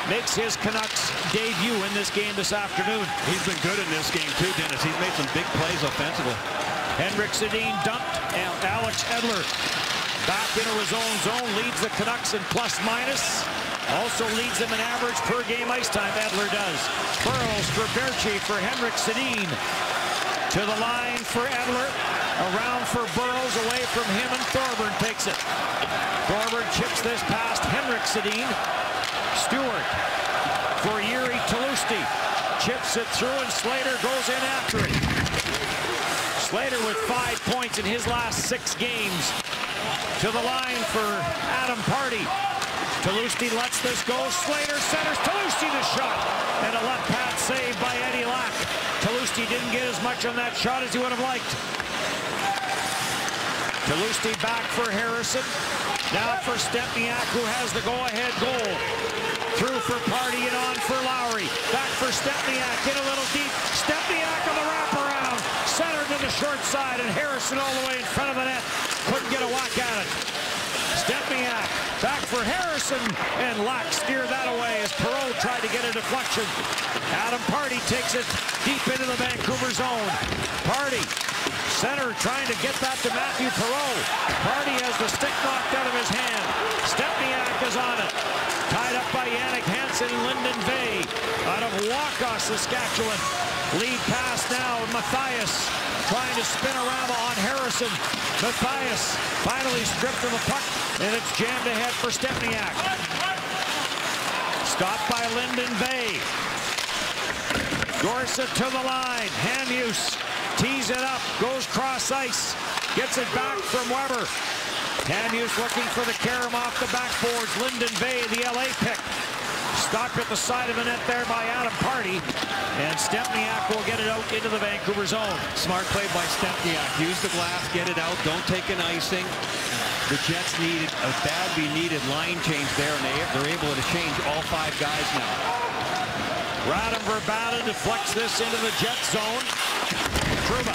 S3: makes his Canucks debut in this game this afternoon.
S4: He's been good in this game too, Dennis. He's made some big plays offensively.
S3: Henrik Sedin dumped, and Alex Edler back into his own zone, leads the Canucks in plus-minus. Also leads them in average per game ice time, Edler does. Burrows for Baertschi for Henrik Sedin. To the line for Edler. Around for Burrows, away from him, and Thorburn takes it. Thorburn chips this past Henrik Sedin. Stewart for Jiri Tlusty. Chips it through, and Slater goes in after it. Slater with 5 points in his last 6 games. To the line for Adam Pardy. Tlusty lets this go. Slater centers. Tlusty the shot. And a left pad save by Eddie Lack. Tlusty didn't get as much on that shot as he would have liked. Tlusty back for Harrison. Now for Stempniak, who has the go-ahead goal. Through for Pardy and on for Lowry. Back for Stempniak. Get a little deep. Stempniak on the wraparound. Centered to the short side, and Harrison all the way in front of the net. Couldn't get a whack at it. Stempniak back for Harrison, and Lack steered that away as Perreault tried to get a deflection. Adam Pardy takes it deep into the Vancouver zone. Pardy, center, trying to get that to Matthew Perreault. Pardy has the stick knocked out of his hand. Stempniak is on it. Tied up by Yannick Hansen and Lyndon Vey out of Waukah, Saskatchewan. Lead pass now, Mathias trying to spin around on Harrison. Mathias finally stripped of the puck, and it's jammed ahead for Stempniak. Stopped by Lyndon Vey. Gorsuch to the line. Hamhuis tees it up, goes cross ice, gets it back from Weber. Hamhuis looking for the carom off the backboards. Lyndon Vey, the LA pick. Stopped at the side of the net there by Adam Pardy. And Stempniak will get it out into the Vancouver zone.
S4: Smart play by Stempniak. Use the glass, get it out, don't take an icing. The Jets needed a badly needed line change there, and they're able to change all 5 guys now.
S3: Radim Vrbata deflects this into the Jet zone. Trouba.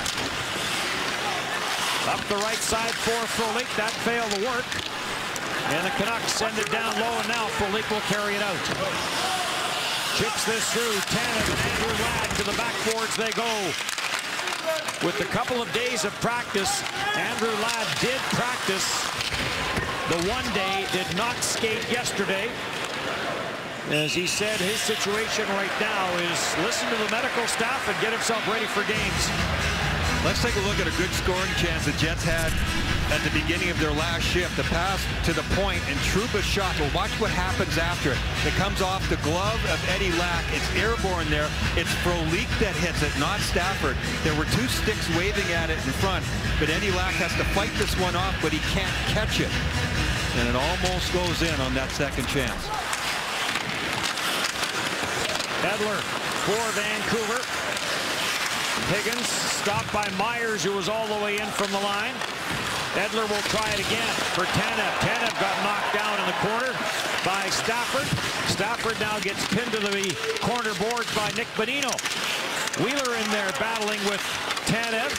S3: Up the right side for Frolik. That failed to work. And the Canucks send it down low, and now Frolik will carry it out. Chips this through. Tanev and Andrew Ladd to the backboards they go. with a couple of days of practice. Andrew Ladd did practice the one day, did not skate yesterday. As he said, his situation right now is listen to the medical staff and get himself ready for games.
S4: Let's take a look at a good scoring chance the Jets had at the beginning of their last shift. The pass to the point and Trouba's shot. Well, watch what happens after it. It comes off the glove of Eddie Lack. It's airborne there. It's Frolik that hits it, not Stafford. There were two sticks waving at it in front, but Eddie Lack has to fight this one off, but he can't catch it. And it almost goes in on that second chance.
S3: Edler for Vancouver. Higgins stopped by Myers, who was all the way in from the line. Edler will try it again for Tanev. Tanev got knocked down in the corner by Stafford. Stafford now gets pinned to the corner boards by Nick Bonino. Wheeler in there battling with Tanev.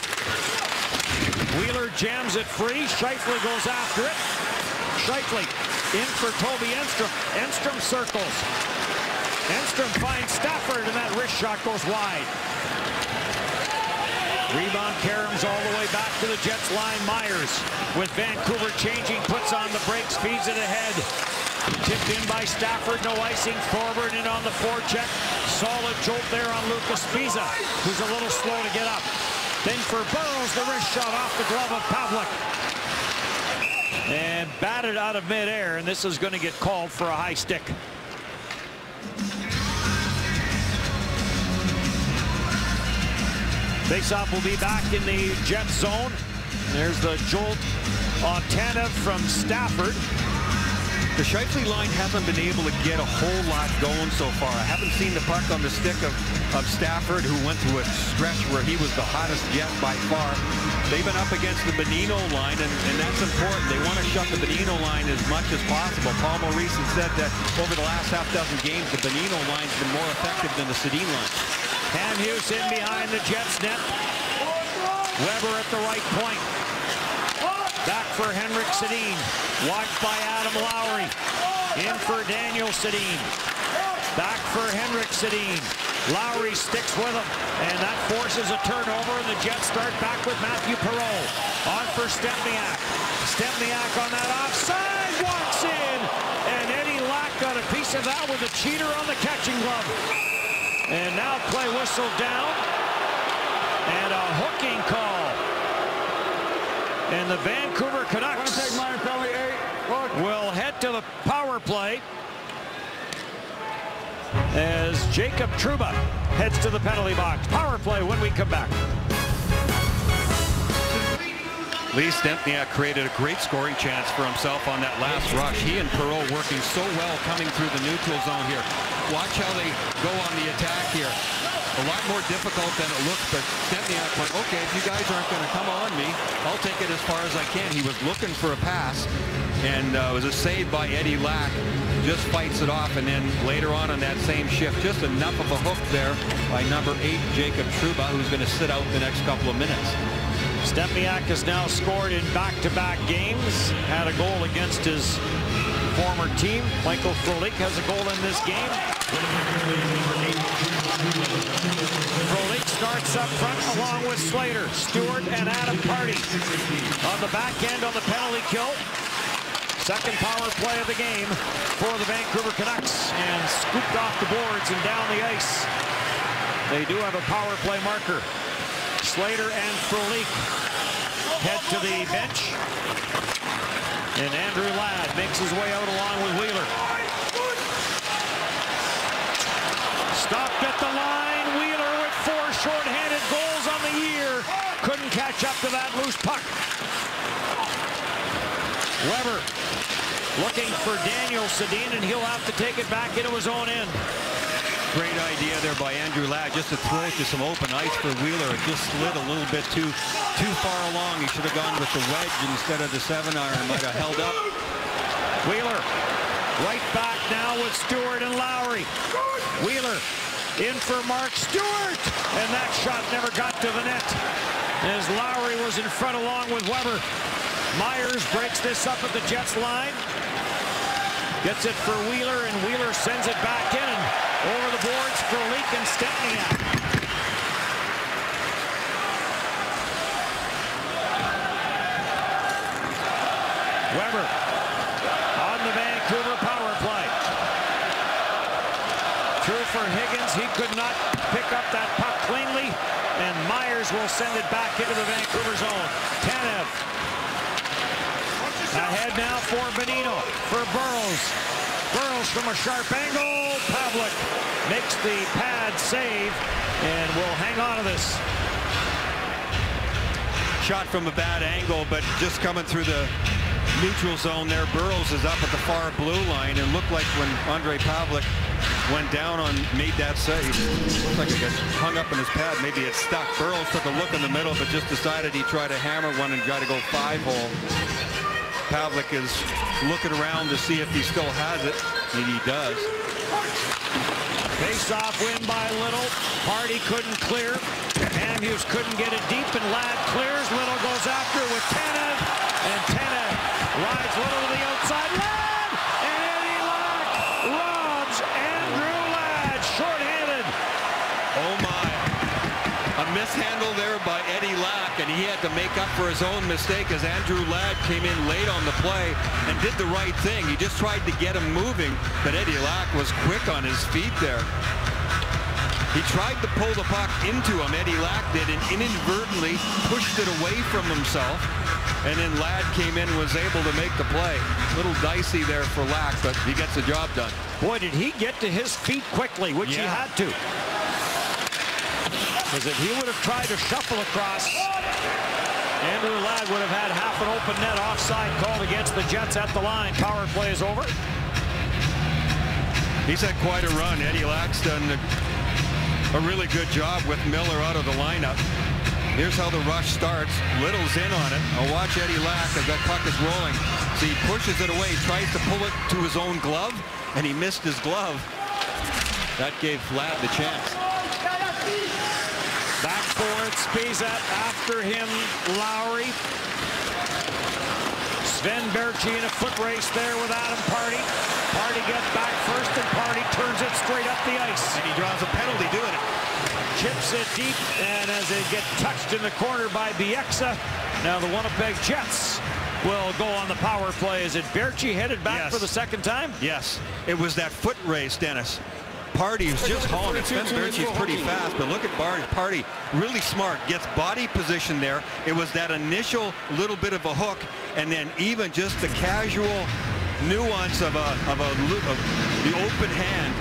S3: Wheeler jams it free. Scheifele goes after it. Scheifele in for Toby Enstrom. Enstrom circles. Enstrom finds Stafford, and that wrist shot goes wide. Rebound caroms all the way back to the Jets line. Myers with Vancouver changing, puts on the brakes, feeds it ahead. Tipped in by Stafford, no icing. Forward in on the forecheck. Solid jolt there on Lucas Sbisa, who's a little slow to get up. Then for Burrows, the wrist shot off the glove of Pavlik. And batted out of midair, and this is going to get called for a high stick. Faceoff will be back in the Jets zone. There's the jolt on Tanev from Stafford.
S4: The Scheifele line hasn't been able to get a whole lot going so far. I haven't seen the puck on the stick of Stafford, who went through a stretch where he was the hottest Jet by far. They've been up against the Bonino line, and that's important. They want to shut the Bonino line as much as possible. Paul Maurice has said that over the last half dozen games, the Bonino line's been more effective than the Sedin line.
S3: Hamhuis in behind the Jets net. Weber at the right point. Back for Henrik Sedin. Watched by Adam Lowry. In for Daniel Sedin. Back for Henrik Sedin. Lowry sticks with him, and that forces a turnover, and the Jets start back with Matthew Perreault. On for Stempniak. Stempniak on that offside. Walks in, and Eddie Lack got a piece of that with a cheater on the catching glove. And now play whistle down, and a hooking call. And the Vancouver Canucks will head to the power play as Jacob Trouba heads to the penalty box. Power play when we come back.
S4: Lee Stempniak created a great scoring chance for himself on that last rush. He and Perreault working so well coming through the neutral zone here. Watch how they go on the attack here. A lot more difficult than it looked, but Stempniak went, okay, if you guys aren't going to come on me, I'll take it as far as I can. He was looking for a pass, and it was a save by Eddie Lack. Just fights it off, and then later on that same shift, just enough of a hook there by number 8, Jacob Trouba, who's going to sit out the next couple of minutes.
S3: Stempniak has now scored in back-to-back games. Had a goal against his former team. Michael Frolik has a goal in this game. Frolik starts up front along with Slater, Stewart, and Adam Pardy. On the back end on the penalty kill. Second power play of the game for the Vancouver Canucks. And scooped off the boards and down the ice. They do have a power play marker. Slater and Frolik head to the bench. And Andrew Ladd makes his way out along with Wheeler. Stopped at the line. Wheeler with 4 shorthanded goals on the year. Couldn't catch up to that loose puck. Weber looking for Daniel Sedin, and he'll have to take it back into his own end.
S4: Great idea there by Andrew Ladd, just to throw it to some open ice for Wheeler. It just slid a little bit too far along. He should have gone with the wedge instead of the 7-iron. Might have held up.
S3: Wheeler right back now with Stewart and Lowry. Wheeler in for Mark Stewart, and that shot never got to the net as Lowry was in front along with Weber. Myers breaks this up at the Jets line. Gets it for Wheeler, and Wheeler sends it back in, and over the boards for Leak and Stempniak. for Higgins. He could not pick up that puck cleanly, and Myers will send it back into the Vancouver zone. Tanev ahead now for Bonino, for Burrows. Burrows from a sharp angle. Pavlik makes the pad save and will hang on to this.
S4: Shot from a bad angle, but just coming through the neutral zone there. Burrows is up at the far blue line, and looked like when Andre Pavlik went down on, made that save, looks like it got hung up in his pad. Maybe it stuck. Burrows took a look in the middle, but just decided he'd try to hammer one and try to go 5-hole. Pavlik is looking around to see if he still has it, and he does.
S3: Face-off win by Little. Hardy couldn't clear. Hamhuis couldn't get it deep, and Ladd clears. Little goes after with Tanev, and Tanev rides Little to the outside. Ladd! And Eddie Lack robs Andrew Ladd, short-handed.
S4: Oh my. A mishandle there by Eddie Lack, and he had to make up for his own mistake as Andrew Ladd came in late on the play and did the right thing. He just tried to get him moving, but Eddie Lack was quick on his feet there. He tried to pull the puck into him, Eddie Lack did, and inadvertently pushed it away from himself, and then Ladd came in and was able to make the play. A little dicey there for Lack, but he gets the job done.
S3: Boy, did he get to his feet quickly, which he had to. Because if he would have tried to shuffle across, Andrew Ladd would have had half an open net. Offside called against the Jets at the line. Power play is over.
S4: He's had quite a run. Eddie Lack's done a really good job with Miller out of the lineup. Here's how the rush starts. Little's in on it. I'll watch Eddie Lack as that puck is rolling. So he pushes it away, tries to pull it to his own glove, and he missed his glove. That gave Ladd the chance.
S3: Back forward, Spiza, after him, Lowry. Sven Berchi in a foot race there with Adam Pardy. Pardy gets back first, and Pardy turns it straight up the ice.
S4: And he draws a penalty doing it.
S3: Chips it deep, and as they get touched in the corner by Bieksa, now the Winnipeg Jets will go on the power play. Is it Berchi headed back for the second time?
S4: Yes. It was that foot race, Dennis. Pardy is just hauling it. Sven Berchi is pretty fast, but look at Pardy, really smart, gets body position there. It was that initial little bit of a hook, and then even just the casual nuance of the open hand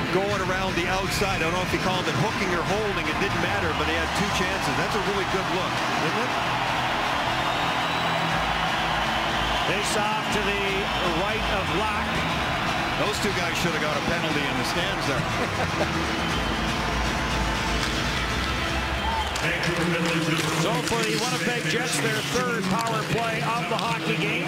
S4: going around the outside. I don't know if he called it hooking or holding. It didn't matter, but he had two chances. That's a really good look, isn't it?
S3: Face off to the right of Lack.
S4: Those two guys should have got a penalty in the stands there.
S3: So for the Winnipeg Jets, their third power play of the hockey game.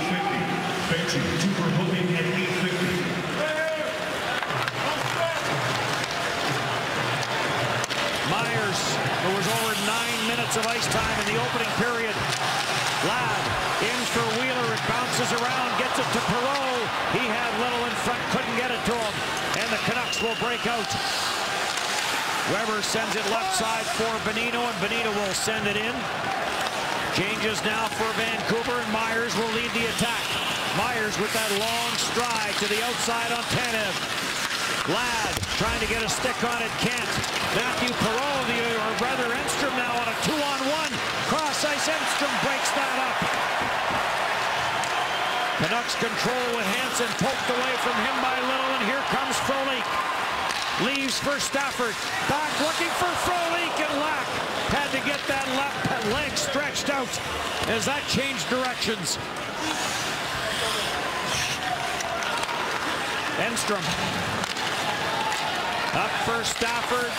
S3: Myers, there was over 9 minutes of ice time in the opening period. Ladd in for Wheeler. It bounces around, gets it to Perreault. He had Little in front, couldn't get it to him. And the Canucks will break out. Weber sends it left side for Bonino, and Bonino will send it in. Changes now for Vancouver, and Myers will lead the attack. Myers with that long stride to the outside on Tanev. Ladd trying to get a stick on it, can't. Matthew Perreault, or rather Enstrom now on a 2-on-1. Cross ice, Enstrom breaks that up. Canucks control with Hansen poked away from him by Little, and here comes Frolik. Leaves for Stafford. Back looking for Frolik, and Lack had to get that left leg stretched out as that changed directions. Enstrom. Up for Stafford.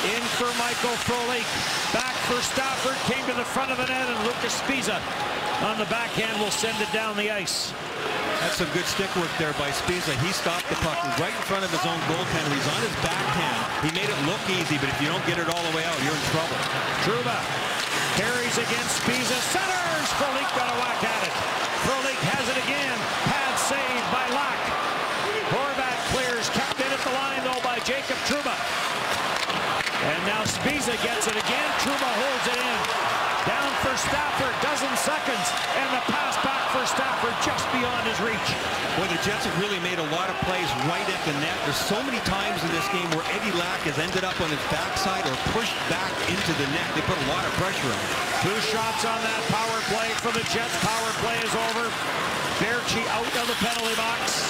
S3: In for Michael Frolik. Back for Stafford. Came to the front of the net, and Lucas Spiza on the backhand will send it down the ice.
S4: That's some good stick work there by Spiza. He stopped the puck right in front of his own goaltender. He's on his backhand. He made it look easy, but if you don't get it all the way out, you're in trouble.
S3: Trouba carries against Spiza. Centers! Frolik got a whack at it. Frolik has it again. Pad saved by Lack. Horvat clears. Kept in at the line, though, by Jacob Trouba. And now Spiza gets it again. Trouba holds it in. Down for Stafford, dozen seconds, and the pass back for Stafford just beyond his reach.
S4: When the Jets have really made a lot of plays right at the net. There's so many times in this game where Eddie Lack has ended up on his backside or pushed back into the net. They put a lot of pressure on him.
S3: 2 shots on that power play for the Jets. Power play is over. Baertschi out of the penalty box.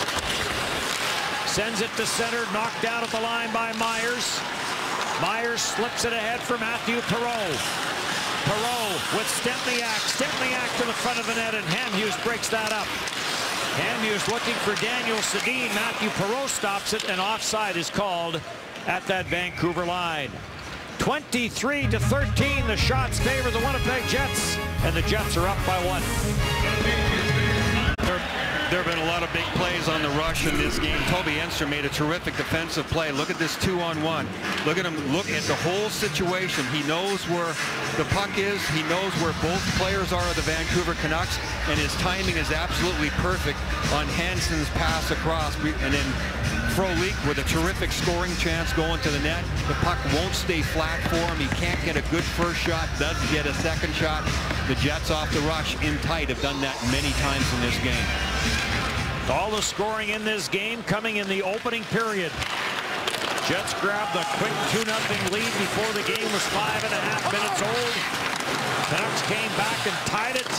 S3: Sends it to center, knocked down at the line by Myers. Myers slips it ahead for Matthew Perreault. Perreault with Stempniak. Stempniak to the front of the net, and Hamhuis breaks that up. Hamhuis looking for Daniel Sedin. Matthew Perreault stops it, and offside is called at that Vancouver line. 23-13, the shots favor the Winnipeg Jets, and the Jets are up by 1.
S4: There have been a lot of big plays on the rush in this game. Toby Enstrom made a terrific defensive play. Look at this 2-on-1. Look at him. Look at the whole situation. He knows where the puck is. He knows where both players are of the Vancouver Canucks, and his timing is absolutely perfect on Hansen's pass across. And then Frolik with a terrific scoring chance going to the net. The puck won't stay flat for him. He can't get a good first shot. Does get a second shot. The Jets off the rush in tight have done that many times in this game.
S3: All the scoring in this game coming in the opening period. Jets grabbed a quick 2-0 lead before the game was 5.5 minutes old. Canucks came back and tied it.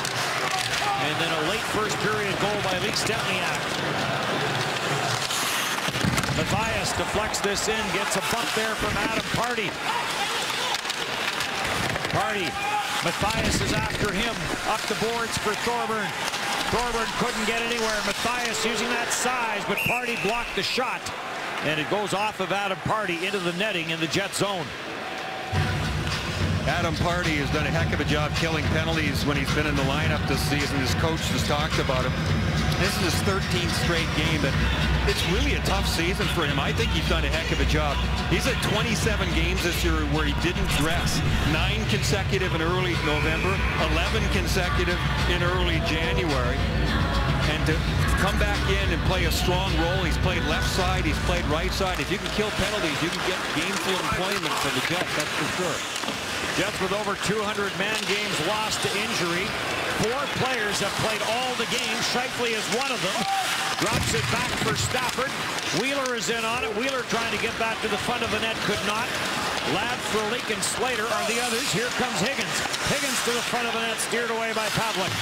S3: And then a late first period goal by Lee Stempniak. Mathias deflects this in, gets a bump there from Adam Pardy. Pardy, Mathias is after him, up the boards for Thorburn. Thorburn couldn't get anywhere. Mathias using that size, but Pardy blocked the shot. And it goes off of Adam Pardy into the netting in the Jet zone.
S4: Adam Pardy has done a heck of a job killing penalties when he's been in the lineup this season. His coach has talked about him. This is his 13th straight game, but it's really a tough season for him. I think he's done a heck of a job. He's at 27 games this year where he didn't dress. 9 consecutive in early November, 11 consecutive in early January. And to come back in and play a strong role, he's played left side, he's played right side. If you can kill penalties, you can get gainful employment for the Jets, that's for sure.
S3: Jets with over 200 man games lost to injury. 4 players have played all the games. Scheifele is one of them. Drops it back for Stafford. Wheeler is in on it. Wheeler trying to get back to the front of the net, could not. Ladd, Frolik, and Slater are the others. Here comes Higgins. Higgins to the front of the net, steered away by Pavlik.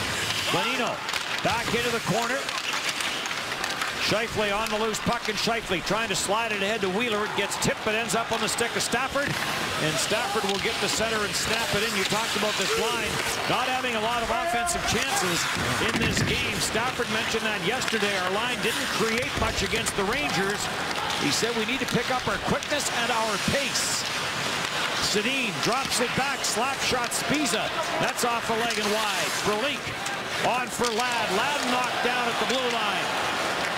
S3: Bonino back into the corner. Scheifele on the loose puck, and Scheifele trying to slide it ahead to Wheeler. It gets tipped, but ends up on the stick of Stafford. And Stafford will get the center and snap it in. You talked about this line not having a lot of offensive chances in this game. Stafford mentioned that yesterday. Our line didn't create much against the Rangers. He said we need to pick up our quickness and our pace. Sedin drops it back. Slap shot Spiza. That's off the leg and wide. Frolik on for Ladd. Ladd knocked down at the blue line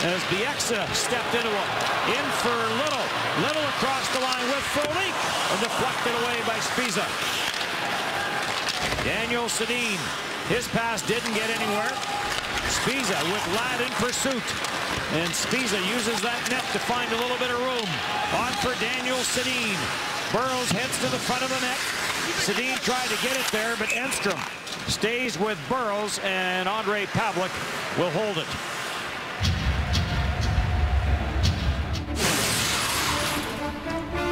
S3: as Bieksa stepped into him. In for Little. Little across the line with Frolik, and deflected away by Spiza. Daniel Sedin. His pass didn't get anywhere. Spiza with Ladd in pursuit. And Spiza uses that net to find a little bit of room. On for Daniel Sedin. Burrows heads to the front of the net. Sedin tried to get it there, but Enstrom stays with Burrows, and Ondrej Pavlik will hold it.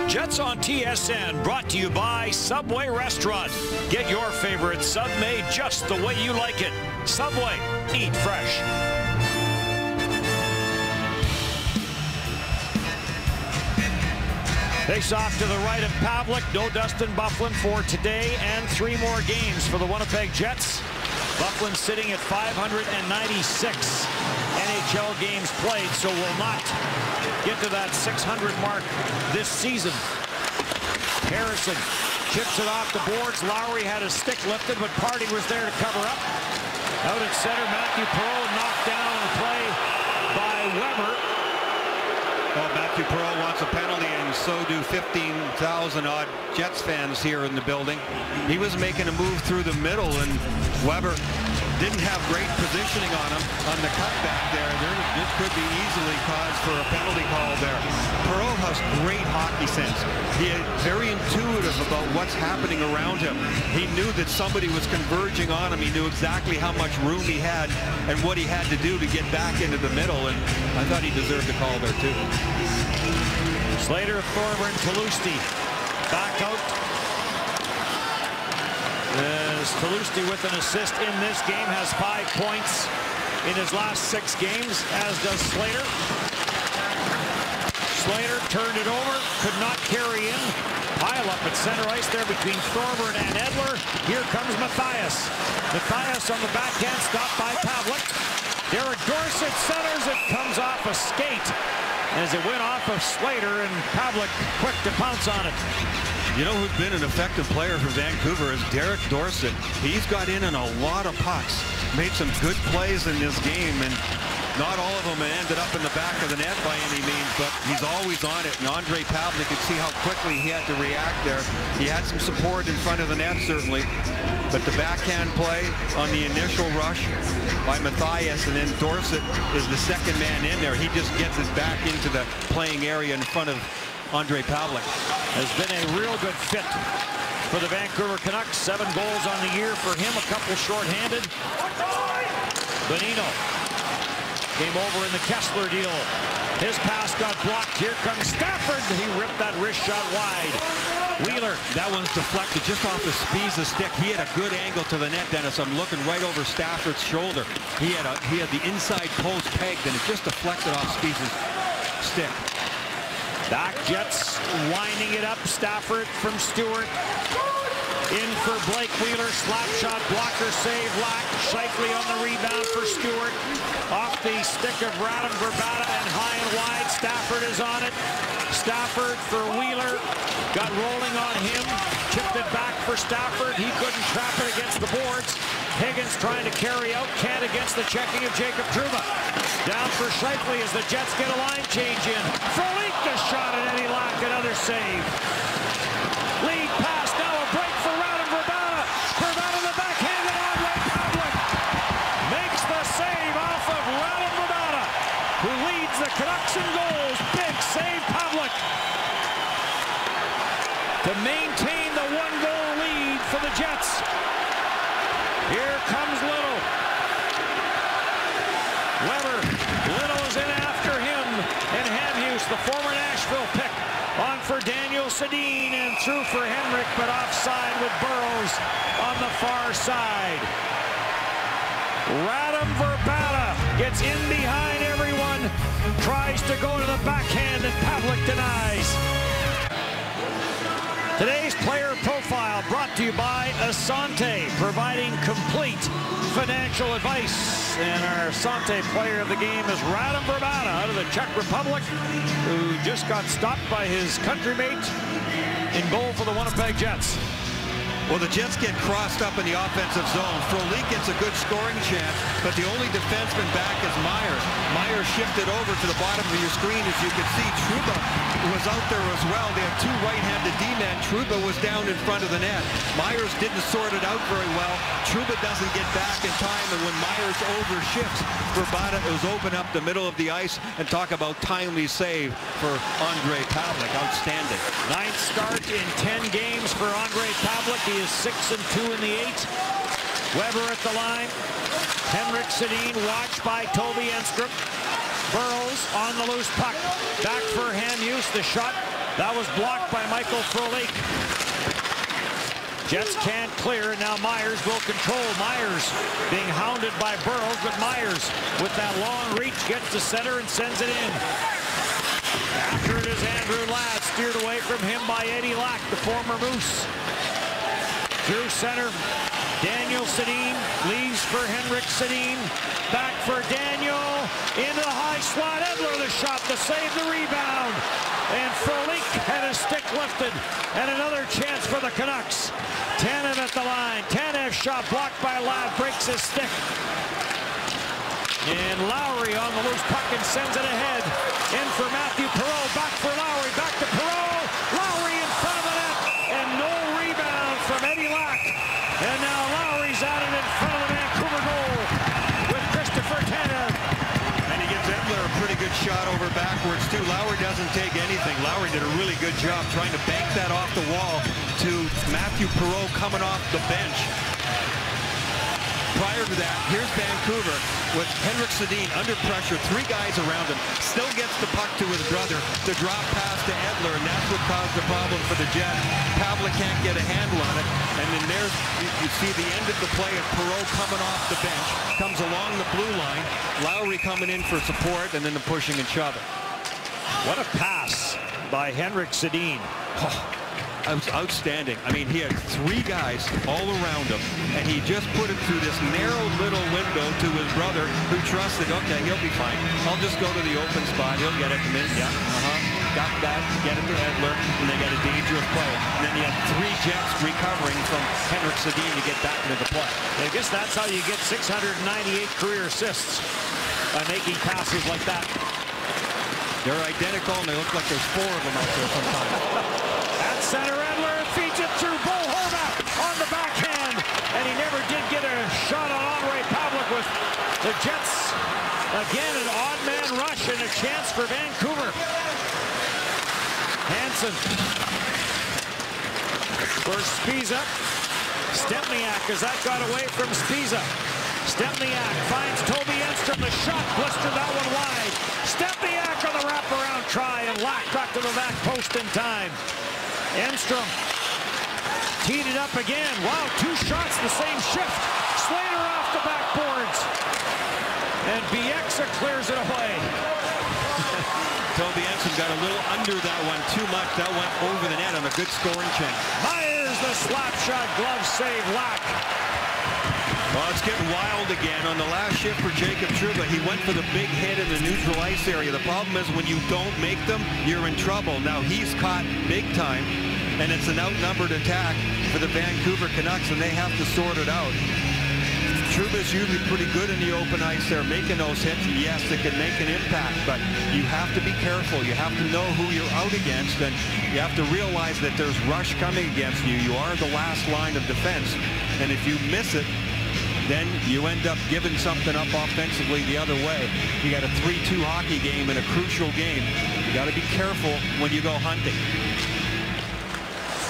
S3: Jets on TSN, brought to you by Subway Restaurant. Get your favorite sub made just the way you like it. Subway, eat fresh. Face off to the right of Pavlik. No Dustin Byfuglien for today, and 3 more games for the Winnipeg Jets. Byfuglien sitting at 596 NHL games played, so will not get to that 600 mark this season. Harrison chips it off the boards. Lowry had his stick lifted, but Pardy was there to cover up. Out at center, Matthew Perreault knocked down on the play by Weber.
S4: Well, Matthew Perreault wants a penalty, and so do 15,000-odd Jets fans here in the building. He was making a move through the middle, and Weber didn't have great positioning on him on the cutback there. This could be easily cause for a penalty call there. Perreault has great hockey sense. He is very intuitive about what's happening around him. He knew that somebody was converging on him. He knew exactly how much room he had and what he had to do to get back into the middle, and I thought he deserved a call there too.
S3: Slater, Thorburn, Toulousty back out. As Toulousty with an assist in this game has 5 points in his last 6 games, as does Slater. Slater turned it over, could not carry in. Pile up at center ice there between Thorburn and Edler. Here comes Mathias. Mathias on the backhand, stopped by Pavlik. Derek Dorsett centers, it comes off a skate as it went off of Slater, and Pavlik quick to pounce on it.
S4: You know who's been an effective player for Vancouver is Derek Dorsett. He's got in a lot of pucks, made some good plays in this game, and not all of them ended up in the back of the net by any means, but he's always on it. And Andre Pavlik could see how quickly he had to react there. He had some support in front of the net, certainly, but the backhand play on the initial rush by Mathias, and then Dorsett is the second man in there. He just gets it back into the playing area in front of Andre Pavlik.
S3: Has been a real good fit for the Vancouver Canucks. 7 goals on the year for him, a couple shorthanded. Bonino came over in the Kessler deal. His pass got blocked. Here comes Stafford. He ripped that wrist shot wide. Wheeler.
S4: That one's deflected just off the Spies' stick. He had a good angle to the net, Dennis. I'm looking right over Stafford's shoulder. He had the inside post pegged, and it just deflected off Spies' stick.
S3: Back Jets winding it up. Stafford from Stewart. In for Blake Wheeler. Slap shot, blocker save, Lack. Scheifele on the rebound for Stewart. Off the stick of Radim Vrbata and high and wide. Stafford is on it. Stafford for Wheeler. Got rolling on him. Chipped it back for Stafford. He couldn't trap it against the boards. Higgins trying to carry out. Can't against the checking of Jacob Trouba. Down for Scheifele as the Jets get a line change in. Frolik the shot at Eddie Lack. Another save. Lead pass. Now a break for Radim Vrbata. Vrbata the backhand and Andre Pavlik makes the save off of Radim Vrbata, who leads the Canucks in goals. Big save, Pavlik, to maintain the 1-goal lead for the Jets. Here comes Little. Weber. Little is in after him. And Hamhuis, the former Nashville pick, on for Daniel Sedin and through for Henrik, but offside with Burrows on the far side. Radim Vrbata gets in behind everyone, tries to go to the backhand, and Pavlik denies. Today's player profile brought to you by Asante, providing complete financial advice. And our Asante player of the game is Radim Vrbata out of the Czech Republic, who just got stopped by his countrymate in goal for the Winnipeg Jets.
S4: Well, the Jets get crossed up in the offensive zone. Frolik gets a good scoring chance, but the only defenseman back is Myers. Myers shifted over to the bottom of your screen. As you can see, Trouba was out there as well. They have 2 right-handed D-men. Trouba was down in front of the net. Myers didn't sort it out very well. Trouba doesn't get back in time, and when Myers overshifts, Vrbata is open up the middle of the ice, and talk about timely save for Andre Pavlik. Outstanding.
S3: 9th start in 10 games for Andre Pavlik. He is 6-2 in the 8. Weber at the line. Henrik Sedin watched by Toby Enstrom. Burrows on the loose puck. Back for Hamhuis. The shot that was blocked by Michael Frolik. Jets can't clear. Now Myers will control. Myers being hounded by Burrows, but Myers with that long reach gets to center and sends it in. After it is Andrew Ladd, steered away from him by Eddie Lack, the former Moose. Through center, Daniel Sedin leaves for Henrik Sedin. Back for Daniel. Into the high slot. Edler the shot to save the rebound. And Frolik had his stick lifted. And another chance for the Canucks. Tanev at the line. Tanev shot blocked by Ladd. Breaks his stick. And Lowry on the loose puck and sends it ahead. In for Matthew Perreault. Back for Lowry. Back to Perreault. Lowry in front of the net. And no rebound from Eddie Lack. And now Lowry's at it in front of the Vancouver goal.
S4: pretty good shot over backwards, too. Lowry doesn't take anything. Lowry did a really good job trying to bank that off the wall to Matthew Perreault coming off the bench. Prior to that, here's Vancouver with Henrik Sedin under pressure, 3 guys around him, still gets the puck to his brother, the drop pass to Edler, and that's what caused the problem for the Jets. Pavlik can't get a handle on it, and then there's, you see the end of the play of Perreault coming off the bench, comes along the blue line, Lowry coming in for support, and then the pushing and shoving.
S3: What a pass by Henrik Sedin.
S4: Oh. It was outstanding. I mean, he had 3 guys all around him, and he just put it through this narrow little window to his brother, who trusted, okay, he'll be fine. I'll just go to the open spot. He'll get it. Got that. Get it to Edler, and they got a dangerous play. And then you have 3 Jets recovering from Henrik Sedin to get back into the play.
S3: I guess that's how you get 698 career assists, by making passes like that.
S4: They're identical, and they look like there's 4 of them out there sometimes.
S3: At center, Edler feeds it through Bo Horvat on the backhand, and he never did get a shot on Andre Pavlik with the Jets. Again, an odd man rush and a chance for Vancouver. Hansen for Spiza. Stempniak, as that got away from Spiza. Stempniak finds Toby Enstrom. The shot blistered that one wide. Stempniak on the wraparound try, and Lack back to the back post in time. Enstrom teed it up again. Wow, 2 shots the same shift. Slater off the backboards. And Bieksa clears it away.
S4: Toby Enstrom got a little under that one too much. That went over the net on a good scoring chance.
S3: Myers, the slap shot, glove save, Lack.
S4: Well, it's getting wild again on the last shift for Jacob Trouba. He went for the big hit in the neutral ice area. The problem is when you don't make them, you're in trouble. Now he's caught big time, and it's an outnumbered attack for the Vancouver Canucks, and they have to sort it out. Trouba's usually pretty good in the open ice there, making those hits. Yes, it can make an impact, but you have to be careful. You have to know who you're out against, and you have to realize that there's rush coming against you. You are the last line of defense, and if you miss it, then you end up giving something up offensively the other way. You got a 3-2 hockey game in a crucial game. You got to be careful when you go hunting.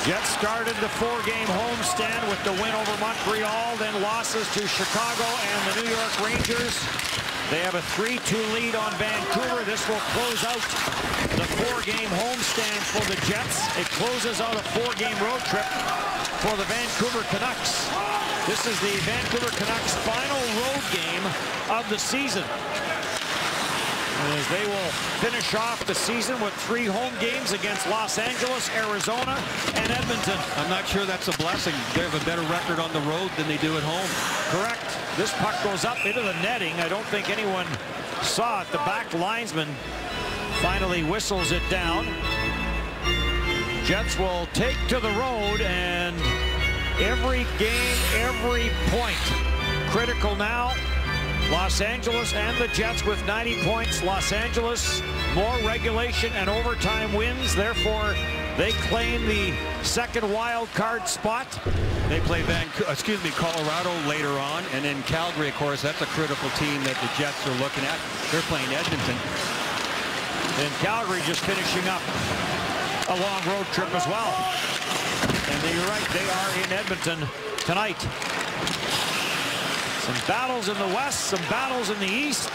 S3: Jets started the 4-game homestand with the win over Montreal, then losses to Chicago and the New York Rangers. They have a 3-2 lead on Vancouver. This will close out the 4-game homestand for the Jets. It closes out a 4-game road trip for the Vancouver Canucks. This is the Vancouver Canucks' final road game of the season, as they will finish off the season with 3 home games against Los Angeles, Arizona, and Edmonton.
S4: I'm not sure that's a blessing. They have a better record on the road than they do at home.
S3: Correct. This puck goes up into the netting. I don't think anyone saw it. The back linesman finally whistles it down. Jets will take to the road, and every game, every point critical now. Los Angeles and the Jets with 90 points. Los Angeles more regulation and overtime wins. Therefore, they claim the second wild card spot.
S4: They play Colorado later on, and then Calgary, of course, that's a critical team that the Jets are looking at. They're playing Edmonton.
S3: And Calgary just finishing up a long road trip as well. And you're right, they are in Edmonton tonight. Some battles in the West, some battles in the East.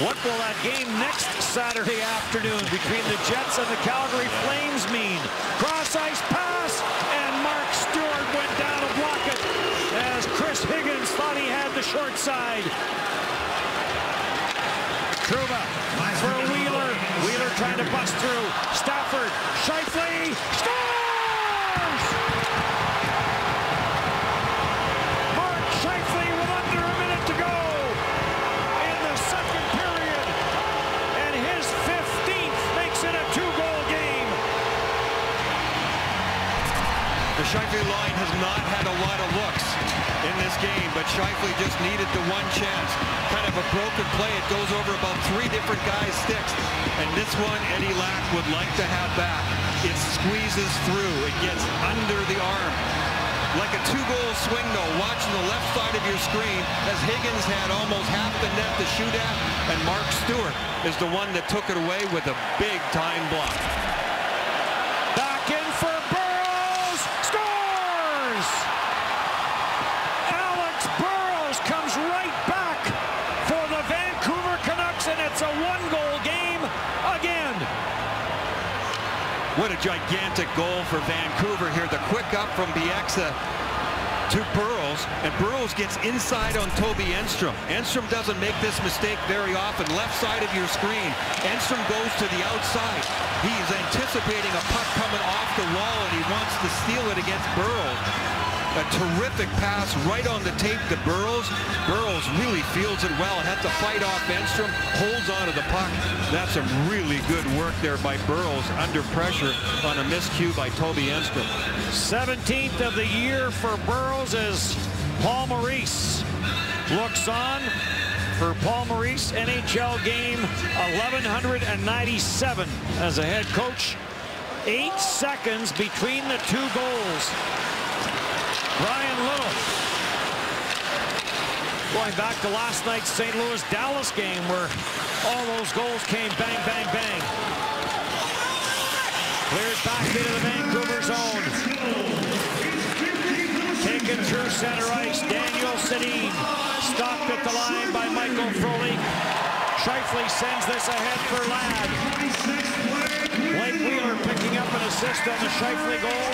S3: What will that game next Saturday afternoon between the Jets and the Calgary Flames mean? Cross-ice pass, and Mark Stewart went down to block it as Chris Higgins thought he had the short side. Trouba for Wheeler. Wheeler trying to bust through. Stafford, Scheifele, scores! Mark Scheifele with under a minute to go in the second period, and his 15th makes it a 2-goal game.
S4: The Scheifele line has not had a lot of looks in this game, but Scheifele just needed the one chance. Kind of a broken play. It goes over about 3 different guys' sticks, and this one Eddie Lack would like to have back. It squeezes through. It gets under the arm Like a two-goal swing, though, watching the left side of your screen as Higgins had almost half the net to shoot at, and Mark Stewart is the one that took it away with a big-time block.
S3: Back in for Burrows, scores! Alex Burrows comes right back for the Vancouver Canucks, and it's a one-goal game again.
S4: What a gigantic goal for Vancouver here. The quick up from Bieksa to Burrows, and Burrows gets inside on Toby Enstrom. Enstrom doesn't make this mistake very often. Left side of your screen. Enstrom goes to the outside. He's anticipating a puck coming off the wall, and he wants to steal it against Burrows. A terrific pass right on the tape to Burrows. Burrows really fields it well. Had to fight off Enstrom. Holds onto the puck. That's some really good work there by Burrows under pressure on a miscue by Toby Enstrom.
S3: 17th of the year for Burrows as Paul Maurice looks on for Paul Maurice NHL game 1197 as a head coach. 8 seconds between the two goals. Brian Little going back to last night's St. Louis-Dallas game where all those goals came bang, bang, bang. Clears back into the Vancouver zone. Taken through center ice. Daniel Sedin stopped at the line by Michael Frolik. Scheifele sends this ahead for Ladd. Blake Wheeler picking up an assist on the Scheifele goal.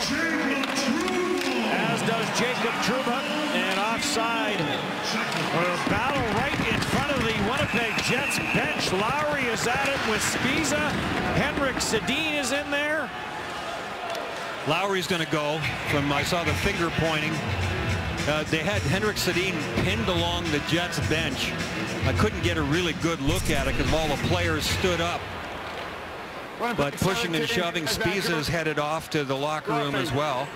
S3: As does Jacob Trouba, and offside. A battle right in front of the Winnipeg Jets bench. Lowry is at it with Spiza. Henrik Sedin is in there.
S4: Lowry's going to go. I saw the finger pointing. They had Henrik Sedin pinned along the Jets bench. I couldn't get a really good look at it because all the players stood up. But pushing and shoving, Spiza is headed off to the locker room as well.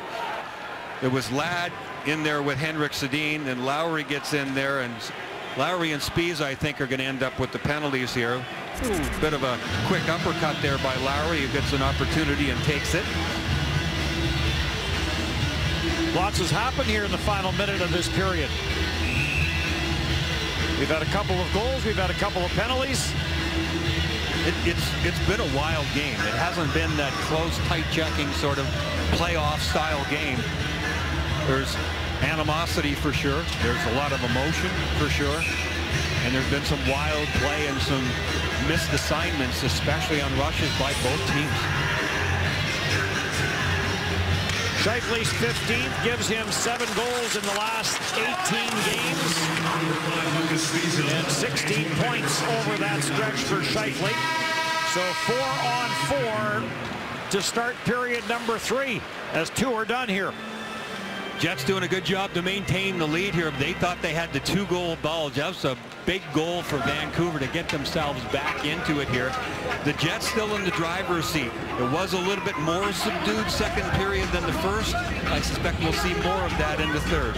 S4: It was Ladd in there with Henrik Sedin, and Lowry gets in there, and Lowry and Spiza, I think, are going to end up with the penalties here. Ooh, bit of a quick uppercut there by Lowry, who gets an opportunity and takes it.
S3: Lots has happened here in the final minute of this period. We've had a couple of goals. We've had a couple of penalties.
S4: It's been a wild game. It hasn't been that close, tight-checking sort of playoff-style game. There's animosity for sure. There's a lot of emotion for sure. And there's been some wild play and some missed assignments, especially on rushes by both teams.
S3: Scheifele's 15th gives him 7 goals in the last 18 games. And 16 points over that stretch for Scheifele. So 4 on 4 to start period number 3 as 2 are done here.
S4: Jets doing a good job to maintain the lead here. They thought they had the 2-goal bulge. That was a big goal for Vancouver to get themselves back into it here. The Jets still in the driver's seat. It was a little bit more subdued second period than the first. I suspect we'll see more of that in the third.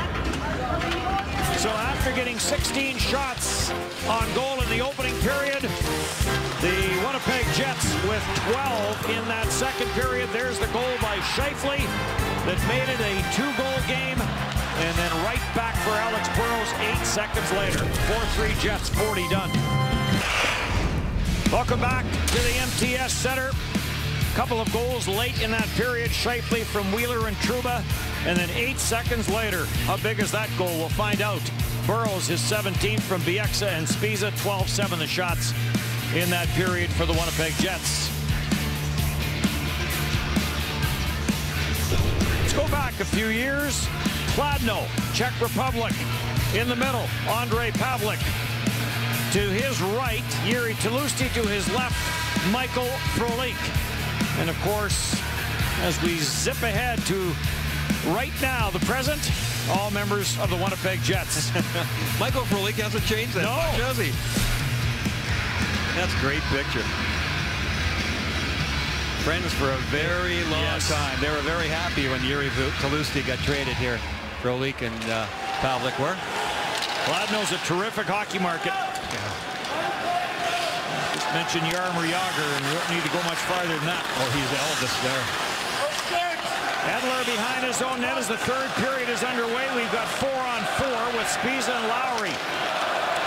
S3: So after getting 16 shots on goal in the opening period, the Winnipeg Jets with 12 in that second period. There's the goal by Scheifele that made it a 2-goal game. And then right back for Alex Burrows 8 seconds later. 4-3 Jets, 40 done. Welcome back to the MTS Center. Couple of goals late in that period. Scheifele from Wheeler and Trouba. And then 8 seconds later, how big is that goal? We'll find out. Burrows his 17th from Bieksa and Spiza. 12-7 the shots in that period for the Winnipeg Jets. Let's go back a few years. Kladno, Czech Republic. In the middle, Andrei Pavlik. To his right, Jiri Tlusty. To his left, Michael Frolik. And of course, as we zip ahead to right now, the present, all members of the Winnipeg Jets.
S4: Michael Frolik hasn't changed that much, has he? That's a great picture. Friends for a very long time. They were very happy when Jiri Tlusty got traded here. Frolik and Pavlik were.
S3: Kladno's a terrific hockey market. Just mentioned Jaromir Jagr, and you don't need to go much farther than that.
S4: Oh, he's Elvis there.
S3: Edler behind his own net as the third period is underway. We've got 4-on-4 with Spiza and Lowry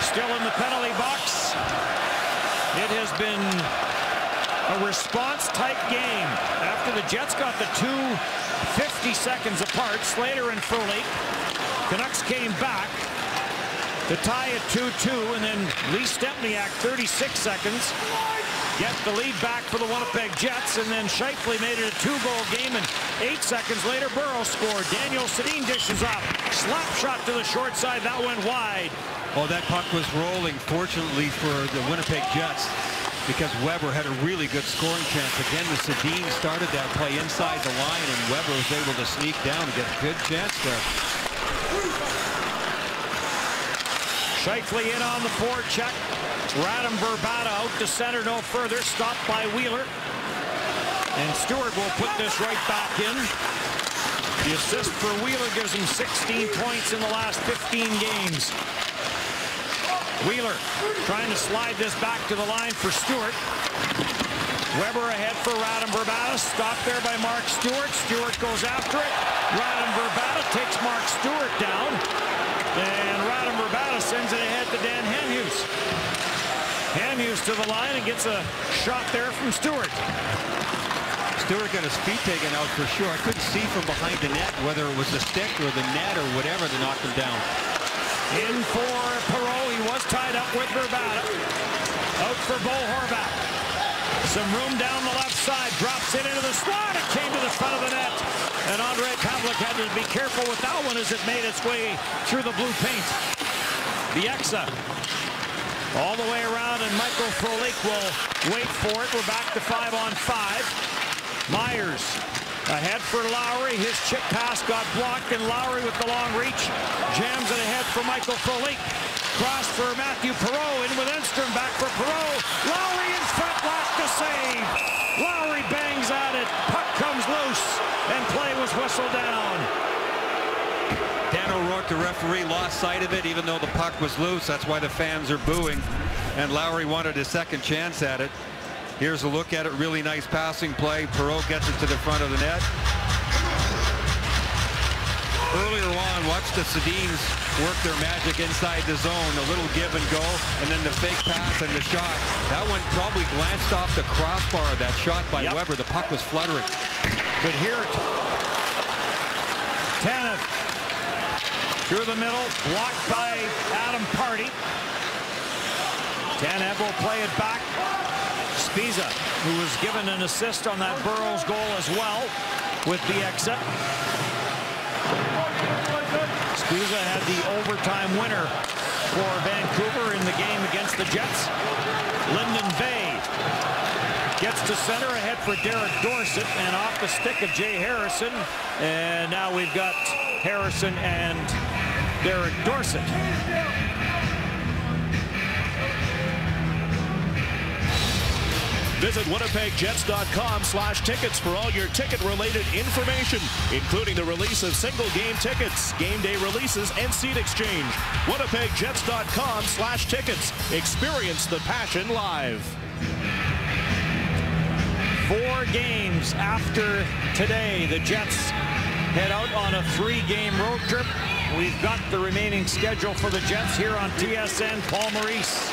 S3: still in the penalty box. It has been a response-type game. After the Jets got the 50 seconds apart, Slater and Frolik, Canucks came back to tie it 2-2, and then Lee Stempniak, 36 seconds, get the lead back for the Winnipeg Jets, and then Scheifele made it a 2-goal game, and 8 seconds later, Burrows scored. Daniel Sedin dishes up. Slap shot to the short side. That went wide.
S4: Oh, that puck was rolling, fortunately for the Winnipeg Jets, because Weber had a really good scoring chance. Again, the Sedin started that play inside the line, and Weber was able to sneak down and get a good chance there.
S3: Scheifele in on the forecheck. Radim Vrbata out to center, no further. Stopped by Wheeler. And Stewart will put this right back in. The assist for Wheeler gives him 16 points in the last 15 games. Wheeler trying to slide this back to the line for Stewart. Weber ahead for Radim Vrbata. Stopped there by Mark Stewart. Stewart goes after it. Radim Vrbata takes Mark Stewart down. And Radim Vrbata sends it ahead to Dan Hamhuis. Hamhuis to the line and gets a shot there from Stewart.
S4: Stewart got his feet taken out for sure. I couldn't see from behind the net whether it was the stick or the net or whatever that knocked him down.
S3: In for Perreault. He was tied up with Vrbata. Out for Bo Horvat. Some room down the left side. Drops it into the slot. It came to the front of the net. And Andre Pavlik had to be careful with that one as it made its way through the blue paint. Bieksa all the way around, and Michael Frolik will wait for it. We're back to 5-on-5. Myers ahead for Lowry. His chip pass got blocked, and Lowry with the long reach jams it ahead for Michael Frolik. Cross for Matthew Perreault. In with Enstrom. Back for Perreault. Lowry in front. Last to save. Lowry bangs at it. Puck comes loose, and play was whistled down.
S4: Dan O'Rourke, the referee, lost sight of it even though the puck was loose. That's why the fans are booing. And Lowry wanted a second chance at it. Here's a look at it. Really nice passing play. Perreault gets it to the front of the net. Earlier on, watch the Sedins work their magic inside the zone. A little give and go, and then the fake pass and the shot. That one probably glanced off the crossbar. That shot by Weber. The puck was fluttering.
S3: But here, Tanev through the middle, blocked by Adam Pardy. Tanev will play it back. Spiza, who was given an assist on that Burrows goal as well with Bieksa. Spiza had the overtime winner for Vancouver in the game against the Jets. Lyndon Bay gets to center ahead for Derek Dorsett, and off the stick of Jay Harrison. And now we've got Harrison and Derek Dorsett.
S2: Visit WinnipegJets.com/tickets for all your ticket-related information, including the release of single-game tickets, game day releases, and seat exchange. WinnipegJets.com/tickets. Experience the passion live.
S3: 4 games after today, the Jets head out on a 3-game road trip. We've got the remaining schedule for the Jets here on TSN. Paul Maurice,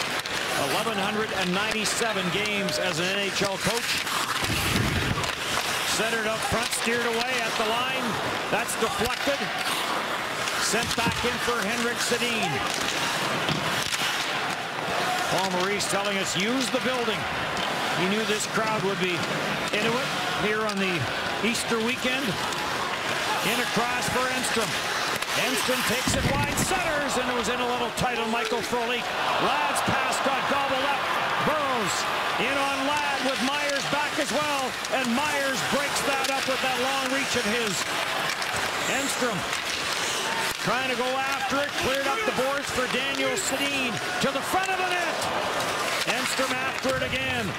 S3: 1,197 games as an NHL coach. Centered up front, steered away at the line. That's deflected. Sent back in for Henrik Sedin. Paul Maurice telling us, use the building. He knew this crowd would be into it here on the Easter weekend. In across for Enstrom. Enstrom takes it wide, centers, and it was in a little tight on Michael Frolik. Ladd's pass got gobbled up. Burrows in on Ladd with Myers back as well, and Myers breaks that up with that long reach of his. Enstrom trying to go after it, cleared up the boards for Daniel Sedin to the front of the net. Enstrom after it again.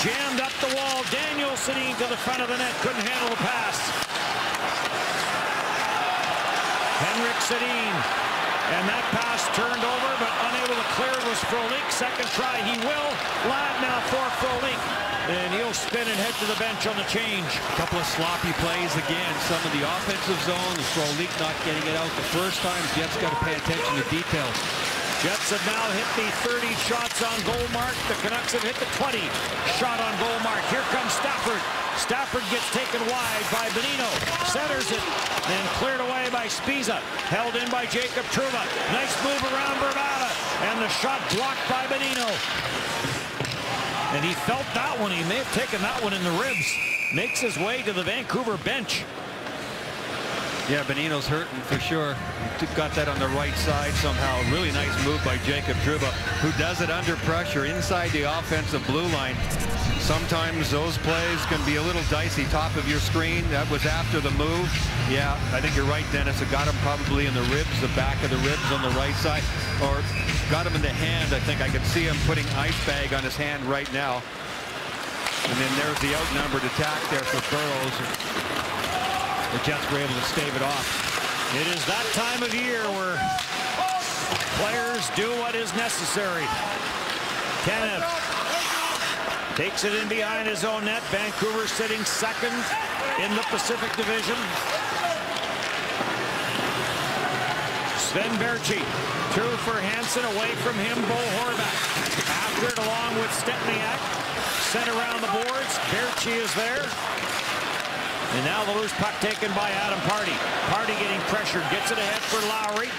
S3: Jammed up the wall. Daniel Sedin to the front of the net. Couldn't handle the pass. Henrik Sedin And that pass turned over, but unable to clear it was Frolik. Second try, he will land now for Frolik. And he'll spin and head to the bench on the change.
S4: A couple of sloppy plays again. Some of the offensive zone. Frolik not getting it out the first time. Jets got to pay attention to details.
S3: Jets have now hit the 30 shots on goal mark. The Canucks have hit the 20 shot on goal mark. Here comes Stafford. Stafford gets taken wide by Bonino. Centers it and cleared away by Spiza. Held in by Jacob Trouba. Nice move around Bravada. And the shot blocked by Bonino. And he felt that one. He may have taken that one in the ribs. Makes his way to the Vancouver bench.
S4: Yeah, Bonino's hurting for sure. He got that on the right side somehow. Really nice move by Jacob Trouba, who does it under pressure inside the offensive blue line. Sometimes those plays can be a little dicey. Top of your screen, that was after the move. Yeah, I think you're right, Dennis. It got him probably in the ribs, the back of the ribs on the right side, or got him in the hand. I think I can see him putting ice bag on his hand right now. And then there's the outnumbered attack there for Burrows. The Jets were able to stave it off.
S3: It is that time of year where players do what is necessary. Tanev takes it in behind his own net. Vancouver sitting second in the Pacific Division. Sven Berchi through for Hansen, away from him Bo Horvat. After it along with Stepniak. Sent around the boards. Berchi is there. And now the loose puck taken by Adam Pardy. Pardy getting pressured, gets it ahead for Lowry.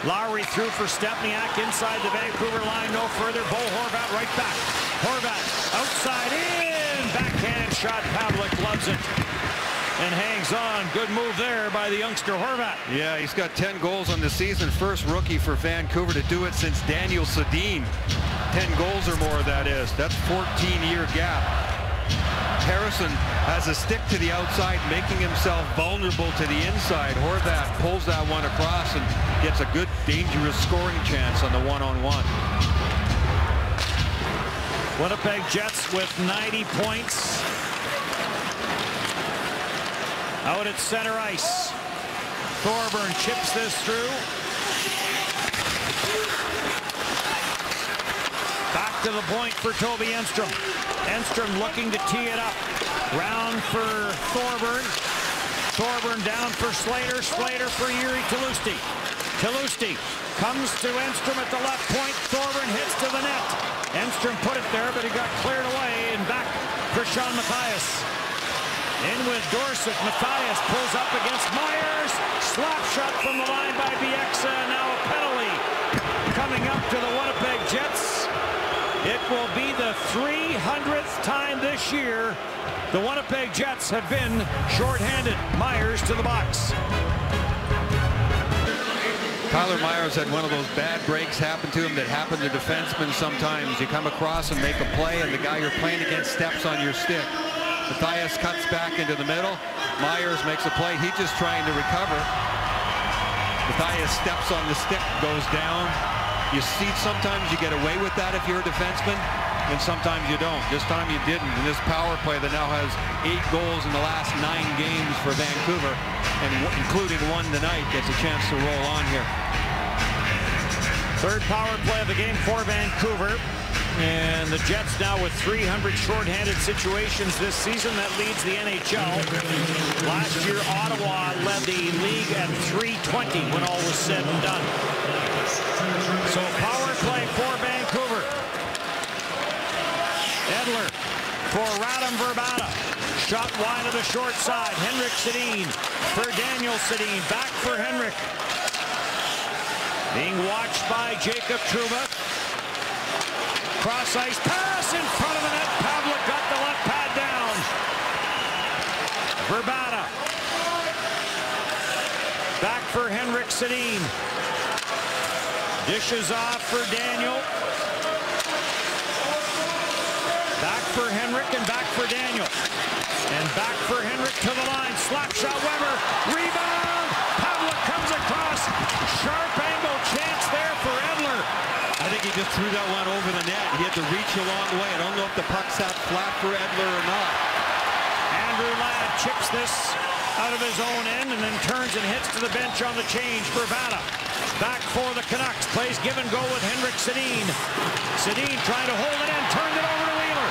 S3: Lowry through for Stepniak inside the Vancouver line, no further. Bo Horvat right back. Horvat outside in, backhand shot. Pavlik loves it and hangs on. Good move there by the youngster Horvat.
S4: Yeah, he's got 10 goals on the season. First rookie for Vancouver to do it since Daniel Sedin. 10 goals or more, that is. That's 14-year gap. Harrison has a stick to the outside, making himself vulnerable to the inside. Horvat pulls that one across and gets a good, dangerous scoring chance on the one-on-one.
S3: Winnipeg Jets with 90 points. Out at center ice. Thorburn chips this through. Back to the point for Toby Enstrom. Enstrom looking to tee it up. Round for Thorburn. Thorburn down for Slater. Slater for Jiri Tlusty. Tlusty comes to Enstrom at the left point. Thorburn hits to the net. Enstrom put it there, but he got cleared away. And back for Sean Matthias. In with Dorsett. Matthias pulls up against Myers. Slap shot from the line by Bieksa. Now a penalty coming up to the Winnipeg Jets. It will be the 300th time this year the Winnipeg Jets have been shorthanded. Myers to the box.
S4: Tyler Myers had one of those bad breaks happen to him that happen to defensemen sometimes. You come across and make a play, and the guy you're playing against steps on your stick. Matthias cuts back into the middle. Myers makes a play. He's just trying to recover. Matthias steps on the stick, goes down. You see, sometimes you get away with that if you're a defenseman, and sometimes you don't. This time you didn't. And this power play that now has 8 goals in the last 9 games for Vancouver, and including one tonight, gets a chance to roll on here.
S3: Third power play of the game for Vancouver. And the Jets now with 300 shorthanded situations this season. That leads the NHL. Last year, Ottawa led the league at 320 when all was said and done. So power play for Vancouver. Edler for Radim Vrbata. Shot wide of the short side. Henrik Sedin for Daniel Sedin. Back for Henrik. Being watched by Jacob Trouba. Cross ice pass in front of the net. Pavlik got the left pad down. Vrbata. Back for Henrik Sedin. Dishes off for Daniel. Back for Henrik and back for Daniel. And back for Henrik to the line. Slap shot Weber. Rebound. Pavlik comes across. Sharp angle chance there for Edler.
S4: I think he just threw that one over the net. He had to reach a long way. I don't know if the puck sat flat for Edler or not.
S3: Andrew Ladd chips this out of his own end and then turns and hits to the bench on the change. Bravada back for the Canucks. Plays give and go with Henrik Sedin. Sedin trying to hold it in. Turned it over to Wheeler.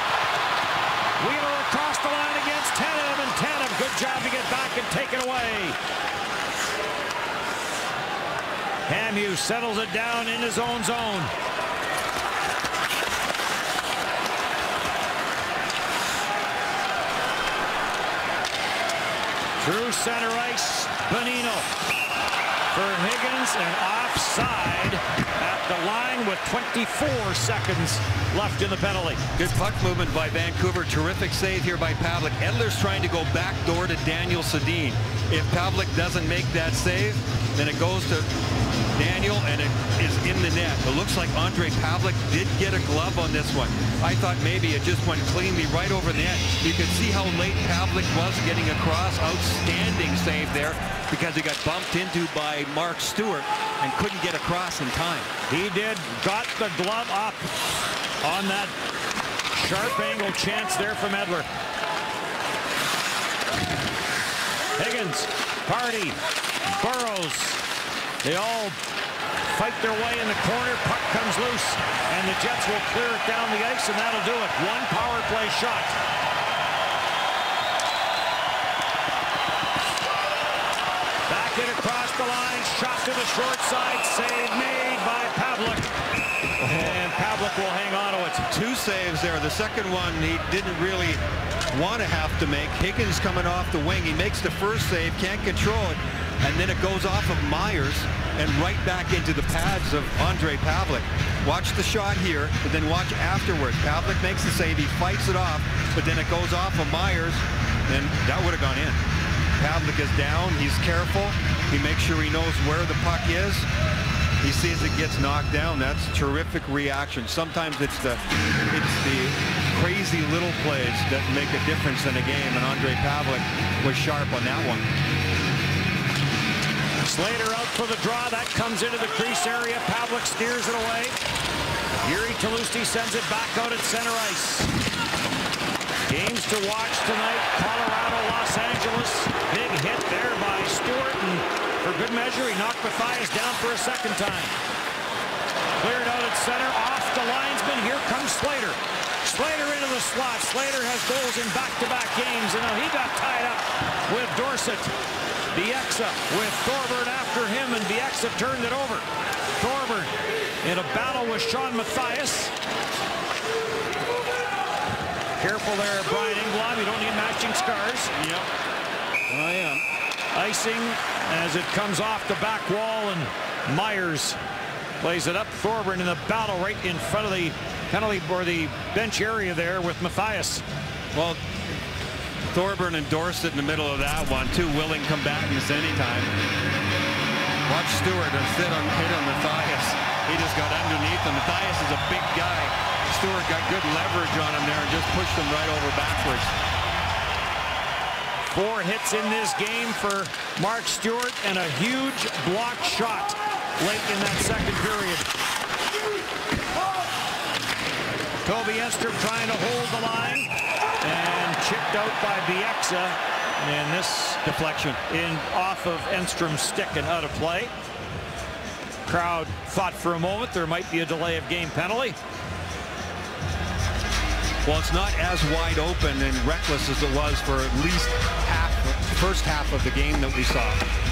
S3: Wheeler across the line against Tanev. And Tanev, good job to get back and take it away. Hamhuis settles it down in his own zone. Through center ice, Bonino for Higgins, and offside at the line with 24 seconds left in the penalty.
S4: Good puck movement by Vancouver. Terrific save here by Pavlik. Edler's trying to go back door to Daniel Sedin. If Pavlik doesn't make that save, then it goes to Daniel, and it is in the net. It looks like Ondrej Pavlik did get a glove on this one. I thought maybe it just went cleanly right over the net. You could see how late Pavlik was getting across. Outstanding save there because he got bumped into by Mark Stewart and couldn't get across in time.
S3: He did, got the glove up on that sharp angle chance there from Edler. Higgins, Party, Burrows, they all fight their way in the corner. Puck comes loose, and the Jets will clear it down the ice, and that'll do it. One power play shot. Back in across the line, shot to the short side, save made by Pavlik. And Pavlik will hang on to it.
S4: Two saves there. The second one he didn't really want to have to make. Higgins coming off the wing. He makes the first save, can't control it, and then it goes off of Myers and right back into the pads of Ondrej Pavlik. Watch the shot here, but then watch afterwards. Pavlik makes the save, he fights it off, but then it goes off of Myers, and that would have gone in. Pavlik is down, he's careful, he makes sure he knows where the puck is. He sees it gets knocked down. That's terrific reaction. Sometimes it's the crazy little plays that make a difference in a game, and Ondrej Pavlik was sharp on that one.
S3: Slater out for the draw. That comes into the crease area. Pavlik steers it away. Yuri Talusti sends it back out at center ice. Games to watch tonight. Colorado, Los Angeles. Big hit there by Stewart, and for good measure, he knocked Mathias down for a second time. Cleared out at center, off the linesman. Here comes Slater. Slater into the slot. Slater has goals in back-to-back games, and now he got tied up with Dorsett. Bieksa with Thorburn after him, and Bieksa turned it over. Thorburn in a battle with Sean Mathias. Careful there, Brian Engblom. You don't need matching scars.
S4: Yep, I am.
S3: Icing as it comes off the back wall, and Myers plays it up. Thorburn in the battle right in front of the penalty or the bench area there with Mathias.
S4: Well, Thorburn and Dorsett in the middle of that one. Two willing combatants anytime. Watch Stewart hit on Mathias. He just got underneath him. Mathias is a big guy. Stewart got good leverage on him there and just pushed him right over backwards.
S3: 4 hits in this game for Mark Stewart and a huge blocked shot late in that second period. Toby Enstrom trying to hold the line and chipped out by Bieksa, and this deflection in off of Enstrom's stick and out of play. Crowd thought for a moment there might be a delay of game penalty.
S4: Well, it's not as wide open and reckless as it was for at least first half of the game that we saw.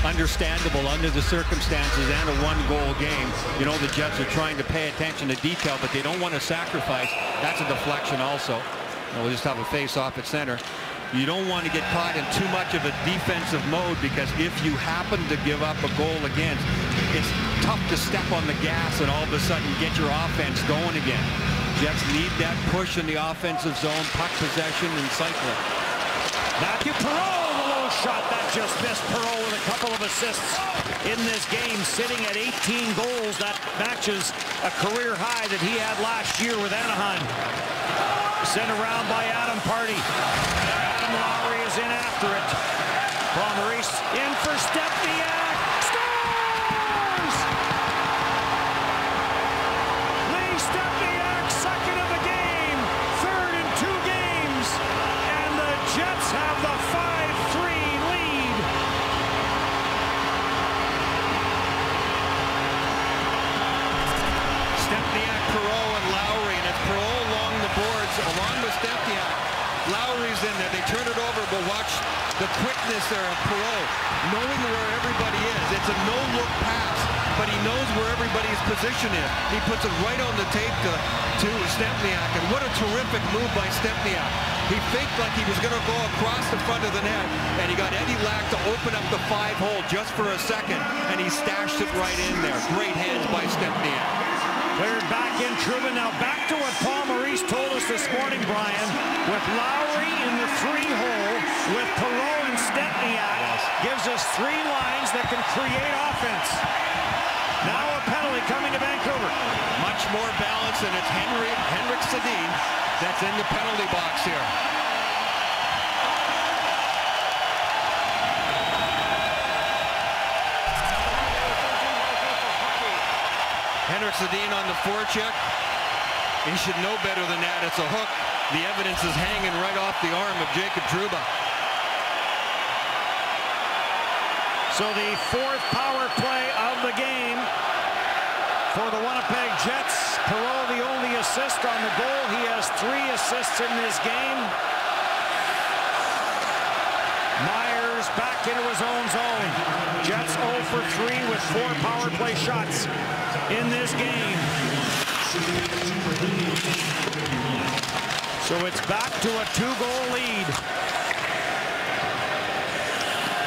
S4: Understandable under the circumstances and a one-goal game. You know, the Jets are trying to pay attention to detail, but they don't want to sacrifice. That's a deflection also. We'll just have a face-off at center. You don't want to get caught in too much of a defensive mode, because if you happen to give up a goal against, it's tough to step on the gas and all of a sudden get your offense going again. Jets need that push in the offensive zone, puck possession and cycling.
S3: Matthew Perreault, the low shot that just missed. Perreault with a couple of assists in this game, sitting at 18 goals. That matches a career high that he had last year with Anaheim. Sent around by Adam Party. Adam Lowry is in after it. Paul Maurice in for Stepniak. Scores! Lee Stepniak, second of the game. Third in 2 games. And the Jets have the 5-3 lead
S4: they turn it over, but watch the quickness there of Perreault, knowing where everybody is. It's a no-look pass, but he knows where everybody's position is. He puts it right on the tape to Stempniak, and what a terrific move by Stempniak. He faked like he was going to go across the front of the net, and he got Eddie Lack to open up the 5-hole just for a second, and he stashed it right in there. Great hands by Stempniak.
S3: Cleared back in Trouba. Now back to what Paul Maurice told us this morning, Brian. With Lowry in the 3-hole, with Perreault and Stempniak, gives us 3 lines that can create offense. Now a penalty coming to Vancouver.
S4: Much more balance, and it's Henrik Sedin that's in the penalty box here. Henrik Sedin on the forecheck. He should know better than that. It's a hook. The evidence is hanging right off the arm of Jacob Trouba.
S3: So the 4th power play of the game for the Winnipeg Jets. Perreault the only assist on the goal. He has 3 assists in this game. Myers back into his own zone. Jets 0 for 3 with 4 power play shots in this game. So it's back to a 2-goal lead.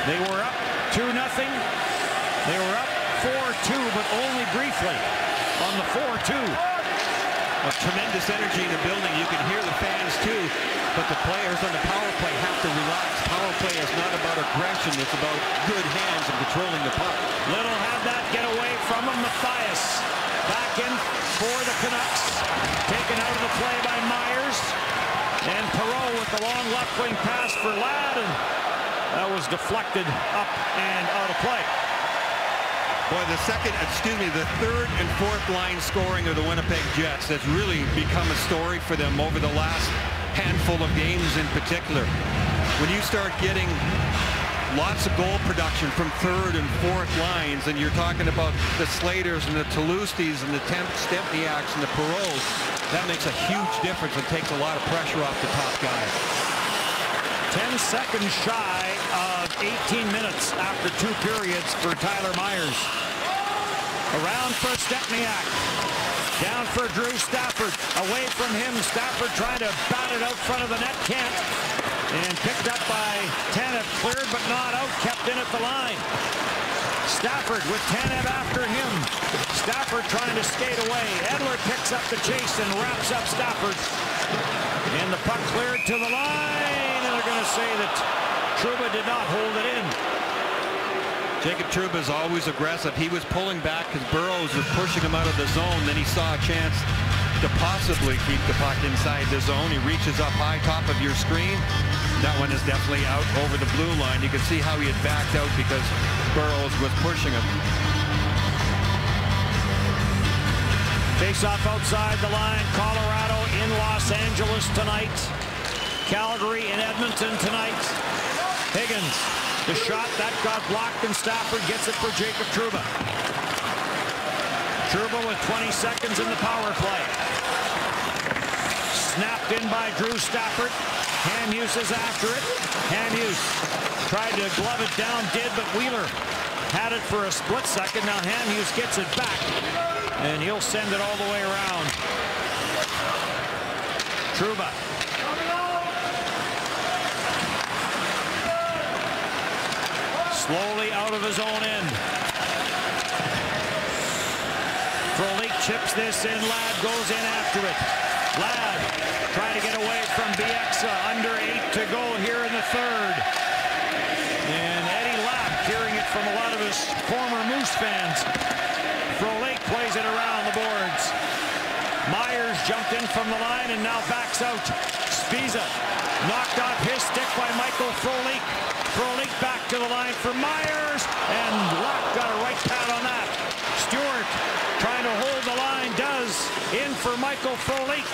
S3: They were up 2-0. They were up 4-2, but only briefly on the 4-2.
S4: A tremendous energy in the building. You can hear the fans too, but the players on the power play have to relax. Power play is not about aggression. It's about good hands and controlling the puck.
S3: Little had that get away from him. Mathias back in for the Canucks. Taken out of the play by Myers. And Perreault with the long left wing pass for Ladd. And that was deflected up and out of play.
S4: Boy, the 3rd and 4th line scoring of the Winnipeg Jets has really become a story for them over the last handful of games in particular. When you start getting lots of goal production from 3rd and 4th lines, and you're talking about the Slaters and the Toulousties and the Stempniaks and the Perreaults, that makes a huge difference and takes a lot of pressure off the top guys.
S3: 10 seconds shy of 18 minutes after 2 periods for Tyler Myers. Around for Stempniak. Down for Drew Stafford. Away from him, Stafford trying to bat it out front of the net. Can't. And picked up by Tanev. Cleared but not out. Kept in at the line. Stafford with Tanev after him. Stafford trying to skate away. Edler picks up the chase and wraps up Stafford. And the puck cleared to the line. And they're going to say that Trouba did not hold it in.
S4: Jacob Trouba is always aggressive. He was pulling back because Burrows was pushing him out of the zone. Then he saw a chance to possibly keep the puck inside the zone. He reaches up high, top of your screen. That one is definitely out over the blue line. You can see how he had backed out because Burrows was pushing him.
S3: Face-off outside the line. Colorado in Los Angeles tonight. Calgary in Edmonton tonight. Higgins, the shot that got blocked, and Stafford gets it for Jacob Trouba. Trouba with 20 seconds in the power play. Snapped in by Drew Stafford. Hamhuis is after it. Hamhuis tried to glove it down, did, but Wheeler had it for a split second. Now Hamhuis gets it back, and he'll send it all the way around. Trouba. Slowly out of his own end. Frolik chips this in. Ladd goes in after it. Ladd trying to get away from Bieksa. Under 8 to go here in the 3rd. And Eddie Lapp hearing it from a lot of his former Moose fans. Frolik plays it around the boards. Myers jumped in from the line and now backs out. Spiza knocked off his stick by Michael Frolik. Frolik back to the line for Myers, and Lapp got a right pad on that. Stewart trying to hold the line, does, in for Michael Frolik.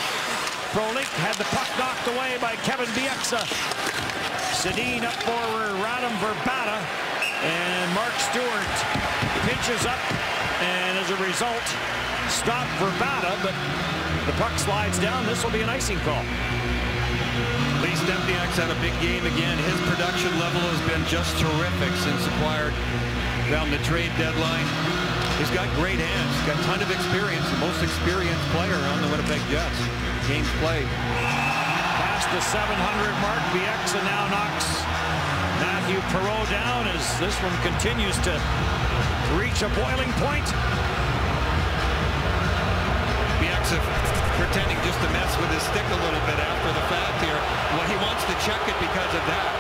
S3: Frolik had the puck knocked away by Kevin Bieksa. Sedin up for Radim Vrbata, and Mark Stewart pinches up, and as a result, stopped Vrbata, but the puck slides down. This will be an icing call.
S4: Lee Stempniak Jets had a big game again. His production level has been just terrific since acquired down the trade deadline. He's got great hands. He's got a ton of experience. The most experienced player on the Winnipeg Jets. Games played.
S3: Past the 700 mark, Bieksa now knocks Matthew Perreault down as this one continues to reach a boiling point.
S4: Bieksa pretending just to mess with his stick a little bit after the fact here. Well, he wants to check it because of that.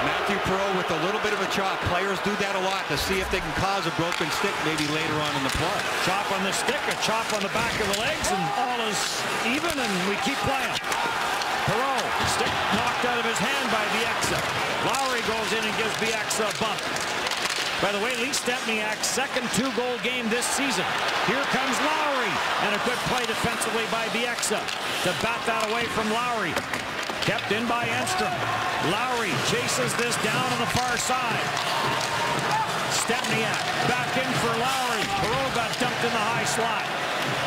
S4: Matthew Perreault with a little bit of a chop. Players do that a lot to see if they can cause a broken stick maybe later on in the play.
S3: Chop on the stick, a chop on the back of the legs, and all is even, and we keep playing. Perreault, stick knocked out of his hand by Bieksa. Lowry goes in and gives Bieksa a bump. By the way, Lee Stempniak's second 2-goal game this season. Here comes Lowry, and a good play defensively by Bieksa to bat that away from Lowry. Kept in by Enstrom. Lowry chases this down on the far side. Stempniak back in for Lowry. Perreault got dumped in the high slot.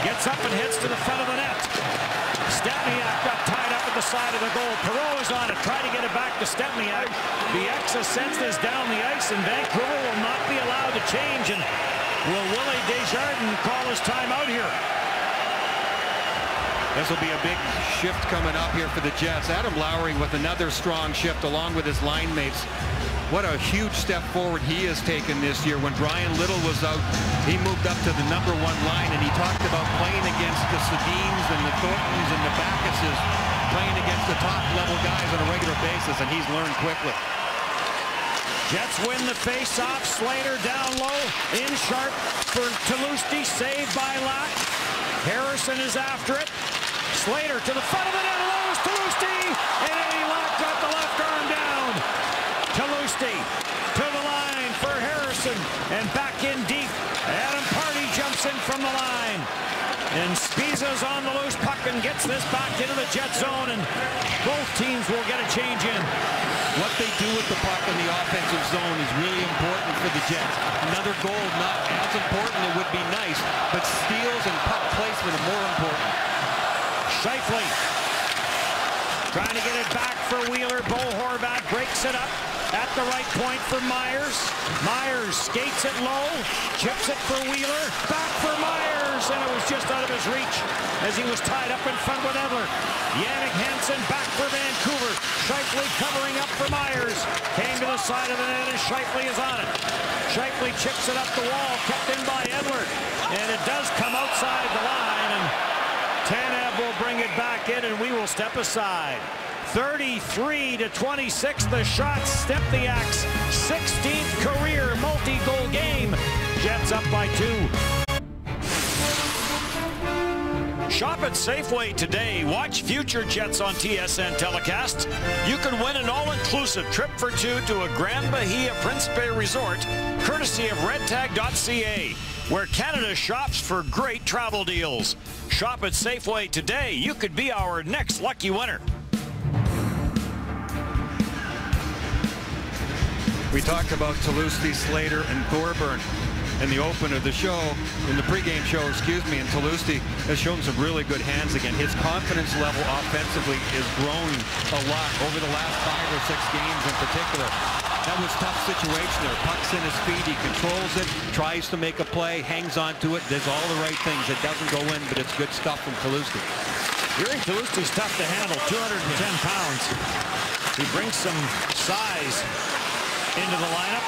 S3: Gets up and hits to the front of the net. Stempniak got tied up at the side of the goal. Perreault is on it, trying to get it back to Stempniak. Bieksa sends this down the ice, and Vancouver will not be allowed to change. And will Willie Desjardins call his timeout here?
S4: This will be a big shift coming up here for the Jets. Adam Lowry with another strong shift along with his line mates. What a huge step forward he has taken this year. When Brian Little was out, he moved up to the #1 line, and he talked about playing against the Sedins and the Thorntons and the Backuses, playing against the top-level guys on a regular basis, and he's learned quickly.
S3: Jets win the face-off. Slater down low, in sharp for Tulosti, saved by Lack. Harrison is after it. Slater to the front of the net, allows Tulosti, and Eddie Lack got the left arm down. Tulosti to the line for Harrison, and back in deep. Adam Pardy jumps in from the line. And Spiza's on the loose puck and gets this back into the Jet zone, and both teams will get a change in.
S4: What they do with the puck in the offensive zone is really important for the Jets. Another goal, not as important, it would be nice, but steals and puck placement are more important.
S3: Scheifele trying to get it back for Wheeler. Bo Horvat breaks it up at the right point for Myers. Myers skates it low, chips it for Wheeler, back for Myers, and it was just out of his reach as he was tied up in front with Edler. Jannik Hansen back for Vancouver. Scheifele covering up for Myers. Came to the side of the net, and Scheifele is on it. Scheifele chips it up the wall, kept in by Edler, and it does come outside the line, and Tanev will bring it back in, and we will step aside. 33-26, the shots. Stempniak's 16th career multi-goal game. Jets up by 2. Shop at Safeway today. Watch future Jets on TSN telecasts. You can win an all-inclusive trip for 2 to a Grand Bahia Príncipe Resort, courtesy of redtag.ca, where Canada shops for great travel deals. Shop at Safeway today. You could be our next lucky winner.
S4: We talked about Tulosti, Slater, and Thorburn in the open of the show, in the pregame show, excuse me, and Tulosti has shown some really good hands again. His confidence level offensively is growing a lot over the last 5 or 6 games in particular. That was a tough situation there. Puck's in his feet, he controls it, tries to make a play, hangs on to it, does all the right things. It doesn't go in, but it's good stuff from Tulosti.
S3: Jiri Tulosti's tough to handle, 210 pounds. He brings some size into the lineup.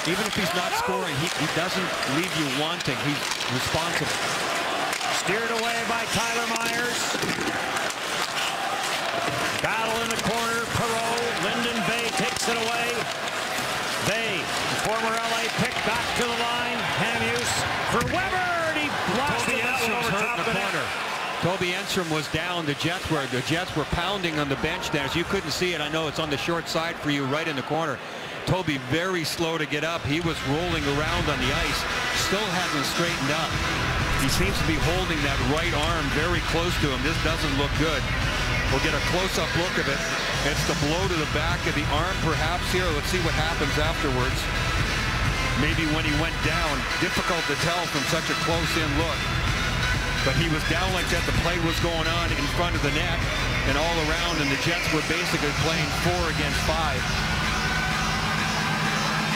S4: Even if he's not scoring, he doesn't leave you wanting. He's responsible.
S3: Steered away by Tyler Myers. Battle in the corner. Perreault. Lyndon Bay takes it away. Bay, the former LA pick, back to the line. Hamhuis for Weber, and he blasted that one over top of the corner.
S4: Toby Enstrom was down. The Jets were pounding on the bench there. As you couldn't see it, I know it's on the short side for you, right in the corner. Toby very slow to get up. He was rolling around on the ice, still hasn't straightened up. He seems to be holding that right arm very close to him. This doesn't look good. We'll get a close-up look of it. It's the blow to the back of the arm perhaps here. Let's see what happens afterwards. Maybe when he went down. Difficult to tell from such a close-in look. But he was down like that. The play was going on in front of the net and all around, and the Jets were basically playing 4 against 5.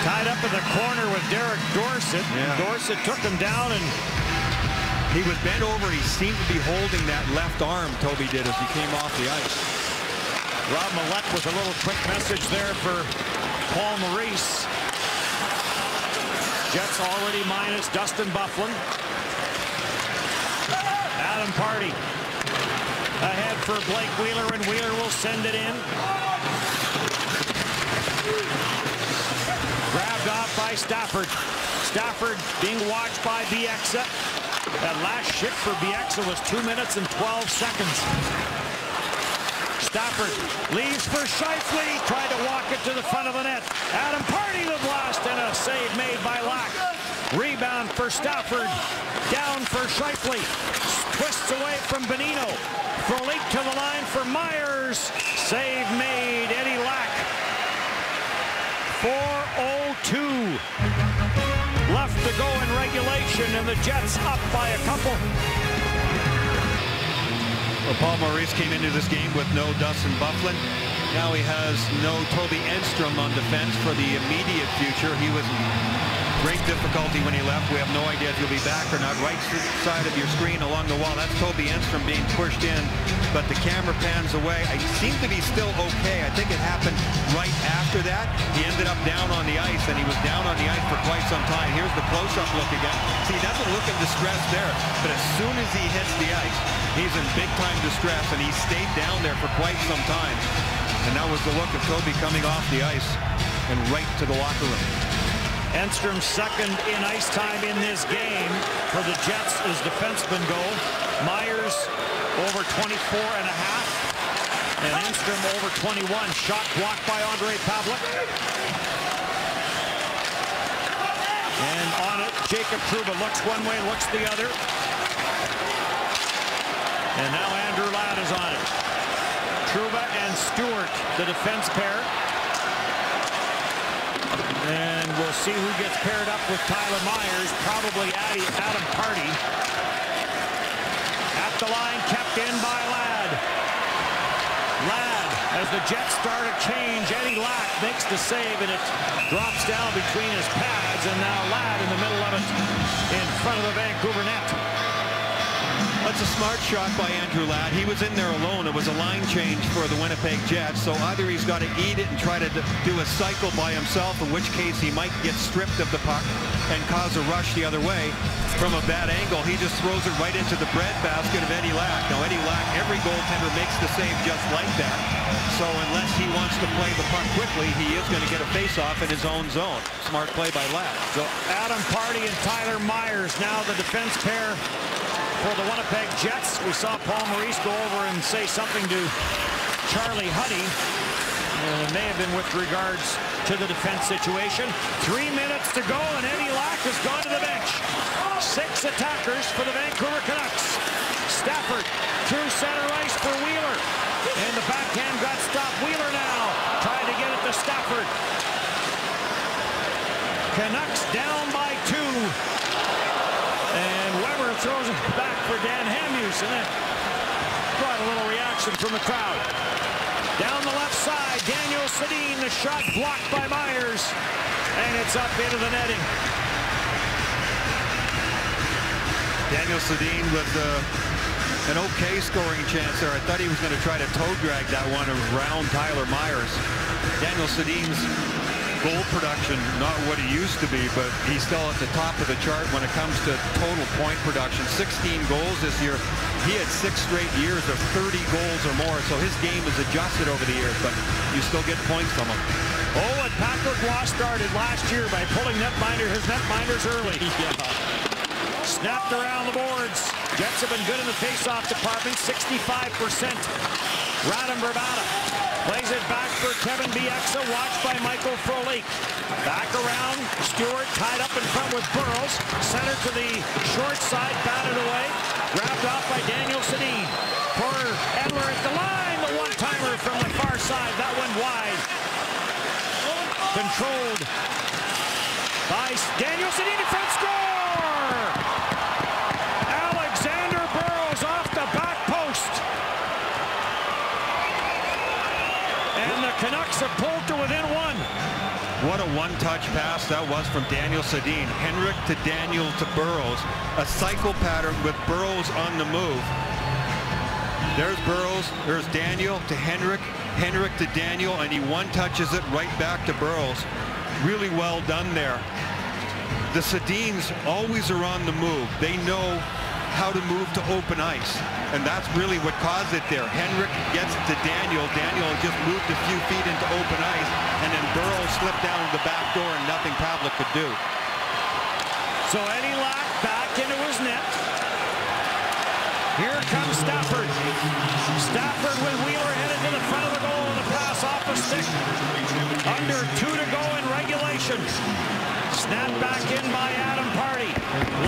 S3: Tied up in the corner with Derek Dorsett.
S4: Yeah.
S3: Dorsett took him down, and
S4: he was bent over. He seemed to be holding that left arm, Toby did, as he came off the ice.
S3: Rob Millette with a little quick message there for Paul Maurice. Jets already minus Dustin Byfuglien. Adam Pardy ahead for Blake Wheeler, and Wheeler will send it in. Grabbed off by Stafford. Stafford being watched by Bieksa. That last shift for Bieksa was 2 minutes and 12 seconds. Stafford leaves for Scheifele. Tried to walk it to the front of the net. Adam Pardy the blast, and a save made by Lack. Rebound for Stafford. Down for Scheifele. Twists away from Bonino. Frolik to the line for Myers. Save made. Eddie Lack. 4:02 left to go in regulation, and the Jets up by a couple.
S4: Well, Paul Maurice came into this game with no Dustin Byfuglien. Now he has no Toby Enstrom on defense for the immediate future. He was great difficulty when he left. We have no idea if he'll be back or not. Right side of your screen along the wall, that's Toby Enstrom being pushed in, but the camera pans away. I seem to be still okay. I think it happened right after that. He ended up down on the ice, and he was down on the ice for quite some time. Here's the close-up look again. See, he doesn't look in distress there, but as soon as he hits the ice, he's in big-time distress, and he stayed down there for quite some time. And that was the look of Toby coming off the ice and right to the locker room.
S3: Enstrom second in ice time in this game for the Jets as defenseman go. Myers over 24.5, and Enstrom over 21. Shot blocked by Andre Pavlik. And on it, Jacob Trouba looks one way, looks the other. And now Andrew Ladd is on it. Trouba and Stewart, the defense pair. And we'll see who gets paired up with Tyler Myers. Probably Adam Pardy. At the line, kept in by Ladd. Ladd, as the Jets start a change, Eddie Lack makes the save, and it drops down between his pads, and now Ladd in the middle of it in front of the Vancouver net.
S4: That's a smart shot by Andrew Ladd. He was in there alone. It was a line change for the Winnipeg Jets, so either he's got to eat it and try to do a cycle by himself, in which case he might get stripped of the puck and cause a rush the other way from a bad angle. He just throws it right into the breadbasket of Eddie Lack. Now, Eddie Lack, every goaltender makes the save just like that, so unless he wants to play the puck quickly, he is going to get a face-off in his own zone. Smart play by Ladd.
S3: So Adam Pardy and Tyler Myers now the defense pair for the Winnipeg Jets. We saw Paul Maurice go over and say something to Charlie Huddy. It may have been with regards to the defense situation. 3 minutes to go, and Eddie Lack has gone to the bench. 6 attackers for the Vancouver Canucks. Stafford through center ice for Wheeler. And the backhand got stopped. Wheeler now trying to get it to Stafford. Canucks down by 2. And Weber throws it back for Dan Hamhuis, and that brought a little reaction from the crowd. Down the left side, Daniel Sedin, the shot blocked by Myers, and it's up into the netting.
S4: Daniel Sedin with an okay scoring chance there. I thought he was going to try to toe drag that one around Tyler Myers. Daniel Sedin's goal production, not what he used to be, but he's still at the top of the chart when it comes to total point production. 16 goals this year. He had 6 straight years of 30 goals or more, so his game is adjusted over the years, but you still get points from him.
S3: Oh, and Patrick Roy started last year by pulling his netminders early. Yeah. Snapped around the boards. Jets have been good in the face-off department, 65%. Radim Vrbata plays it back for Kevin Bieksa, watched by Michael Frolik. Back around, Stewart tied up in front with Burrows. Center to the short side, batted away. Grabbed off by Daniel Sedin. For Edler at the line, the one-timer from the far side. That went wide. Controlled by Daniel Sedin in front, score! Alexander Burrows Canucks have pulled to within one.
S4: What a one-touch pass that was from Daniel Sedin. Henrik to Daniel to Burrows. A cycle pattern with Burrows on the move. There's Burrows, there's Daniel to Henrik, Henrik to Daniel, and he one-touches it right back to Burrows. Really well done there. The Sedins always are on the move. They know how to move to open ice, and that's really what caused it there. Henrik gets to Daniel. Daniel just moved a few feet into open ice, and then Burrows slipped down to the back door, and nothing Pavlik could do.
S3: So Eddie Lack back into his net. Here comes Stafford. Stafford with Wheeler headed to the front of the goal, and the pass off a stick. Under 2 to go in regulation. Snap back in by Adam Pardy.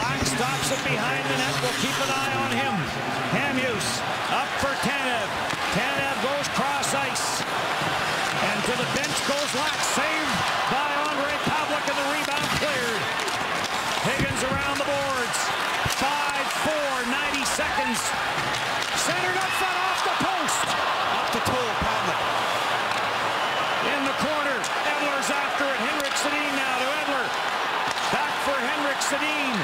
S3: Lack stops it behind the net. We'll keep an eye on him. Hamhuis up for Tanev. Tanev goes cross ice. And to the bench goes Lack. Saved by Andre Pavlik, and the rebound cleared. Higgins around the boards. 5-4, 90 seconds. Centered up front off the post.
S4: Up to Toll Pavlik.
S3: In the corner. Edler's after it. Henrik Sedin now to Edler. Back for Henrik Sedin.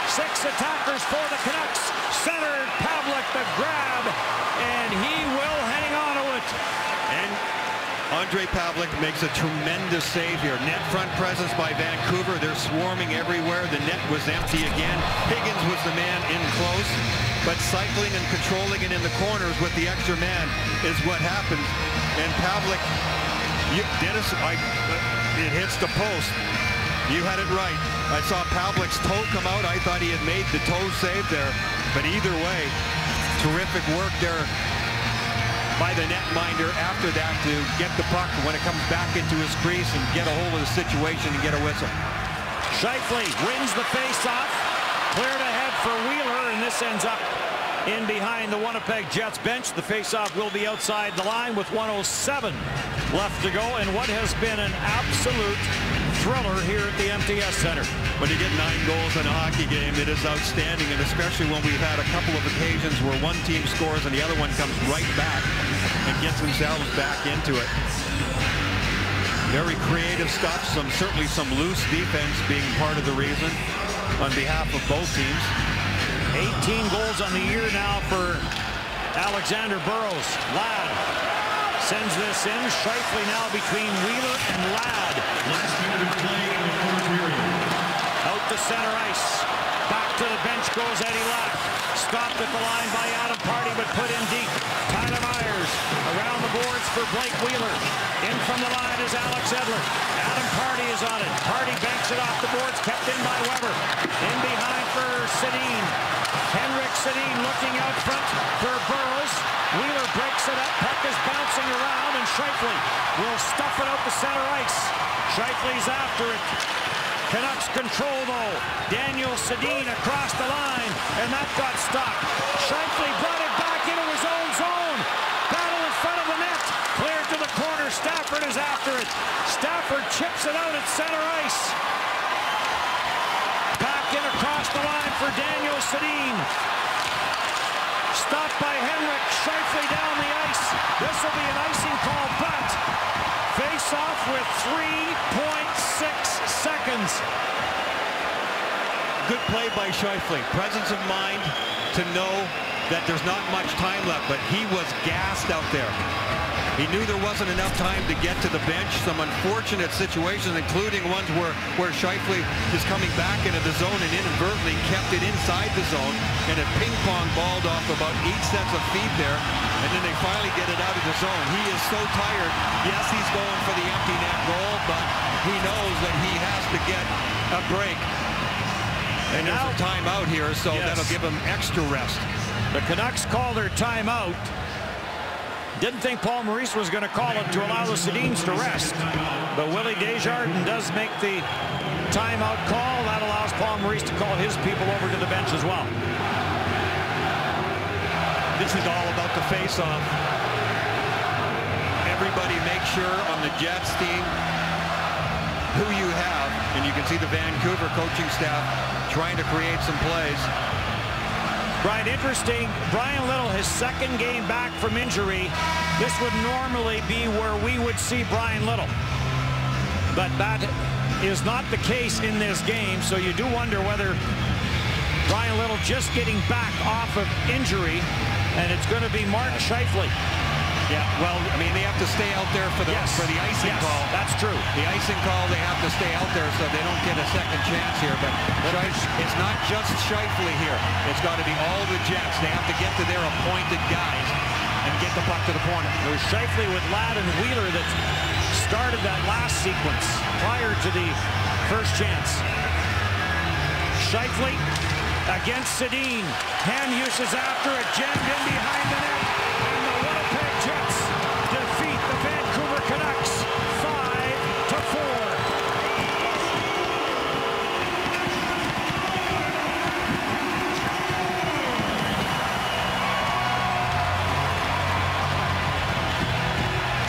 S3: 6 attackers for the Canucks. Centered Pavlik the grab. And he will hang on to it.
S4: And Andre Pavlik makes a tremendous save here. Net front presence by Vancouver. They're swarming everywhere. The net was empty again. Higgins was the man in close. But cycling and controlling it in the corners with the extra man is what happens. And Pavlik, Dennis, it hits the post. You had it right. I saw Pavlik's toe come out. I thought he had made the toe save there. But either way, terrific work there by the netminder after that to get the puck when it comes back into his crease and get a hold of the situation and get a whistle.
S3: Scheifele wins the face-off. Cleared ahead for Wheeler, and this ends up in behind the Winnipeg Jets bench. The face-off will be outside the line with 1:07 left to go, and what has been an absolute thriller here at the MTS Center.
S4: When you get 9 goals in a hockey game, it is outstanding, and especially when we've had a couple of occasions where one team scores and the other one comes right back and gets themselves back into it. Very creative stuff, certainly some loose defense being part of the reason on behalf of both teams.
S3: 18 goals on the year now for Alexander Burrows. Ladd sends this in. Scheifele now between Wheeler and Ladd. Out to center ice. Back to the bench goes Eddie Lack. Stopped at the line by Adam Pardy, but put in deep. Tyler Myers around the boards for Blake Wheeler. In from the line is Alex Edler. Adam Pardy is on it. Pardy banks it off the boards, kept in by Weber. In behind for Sedin. Henrik Sedin looking out front for Burrows. Wheeler breaks it up. Puck is bouncing around, and Scheifele will stuff it out to center ice. Scheifele's after it. Canucks control, though. Daniel Sedin across the line, and that got stopped. Scheifele brought it back into his own zone. Battle in front of the net. Cleared to the corner. Stafford is after it. Stafford chips it out at center ice. Back in across the line for Daniel Sedin. Stopped by Henrik. Scheifele down the ice. This will be an icing call, but face-off with 3.6 seconds.
S4: Good play by Scheifele. Presence of mind to know that there's not much time left, but he was gassed out there. He knew there wasn't enough time to get to the bench. Some unfortunate situations, including ones where Scheifele is coming back into the zone and inadvertently kept it inside the zone, and it ping-pong balled off about 8 sets of feet there, and then they finally get it out of the zone. He is so tired. Yes, he's going for the empty net goal, but he knows that he has to get a break. And now there's a timeout here, so that'll give him extra rest.
S3: The Canucks call their timeout. Didn't think Paul Maurice was going to call it to allow the Sedins to rest. But Willie Desjardins does make the timeout call. That allows Paul Maurice to call his people over to the bench as well.
S4: This is all about the face-off. Everybody make sure on the Jets team who you have. And you can see the Vancouver coaching staff trying to create some plays.
S3: Brian, interesting. Brian Little, his second game back from injury. This would normally be where we would see Brian Little. But that is not the case in this game, so you do wonder whether Brian Little just getting back off of injury, and it's going to be Mark Scheifele.
S4: Yeah, well, I mean, they have to stay out there for the icing call.
S3: That's true.
S4: The icing call, they have to stay out there so they don't get a second chance here. But it's not just Scheifele here. It's got to be all the Jets. They have to get to their appointed guys and get the puck to the corner.
S3: It was Scheifele with Ladd and Wheeler that started that last sequence prior to the first chance. Scheifele against Sedin. Hand uses after it, jammed in behind the net, and the Winnipeg Jets defeat the Vancouver Canucks 5-4.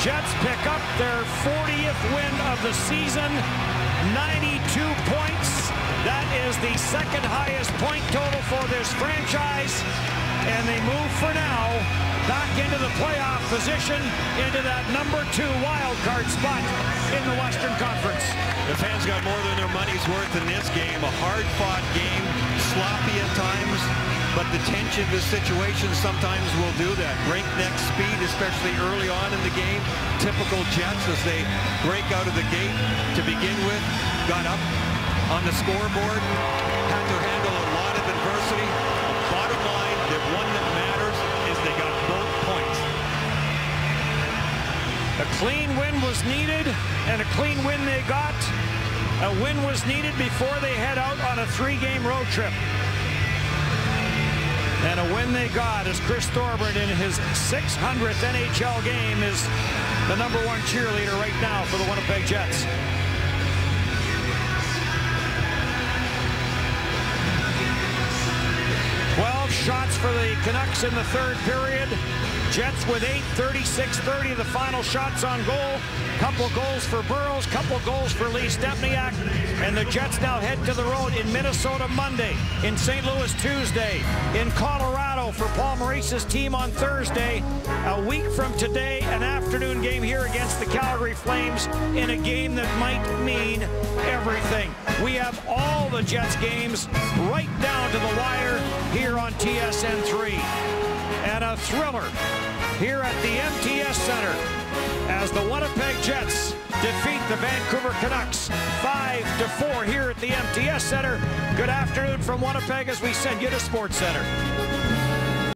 S3: Jets pick up their 40th win of the season, 92 points. That is the second highest point total for this franchise. And they move for now back into the playoff position, into that #2 wild card spot in the Western Conference.
S4: The fans got more than their money's worth in this game. A hard-fought game, sloppy at times, but the tension of the situation sometimes will do that. Breakneck speed, especially early on in the game. Typical Jets as they break out of the gate to begin with. Got up on the scoreboard, had to handle a lot of adversity. Bottom line, the one that matters is they got both points.
S3: A clean win was needed, and a clean win they got. A win was needed before they head out on a 3-game road trip. And a win they got as Chris Thorburn in his 600th NHL game is the #1 cheerleader right now for the Winnipeg Jets. Shots for the Canucks in the third period. Jets with 8, 36-30, the final shots on goal. Couple goals for Burrows, couple goals for Lee Stempniak. And the Jets now head to the road in Minnesota Monday, in St. Louis Tuesday, in Colorado for Paul Maurice's team on Thursday. A week from today, an afternoon game here against the Calgary Flames in a game that might mean everything. We have all the Jets games right down to the wire here on TSN 3. And a thriller here at the MTS Center as the Winnipeg Jets defeat the Vancouver Canucks 5-4 here at the MTS Center. Good afternoon from Winnipeg as we send you to SportsCenter.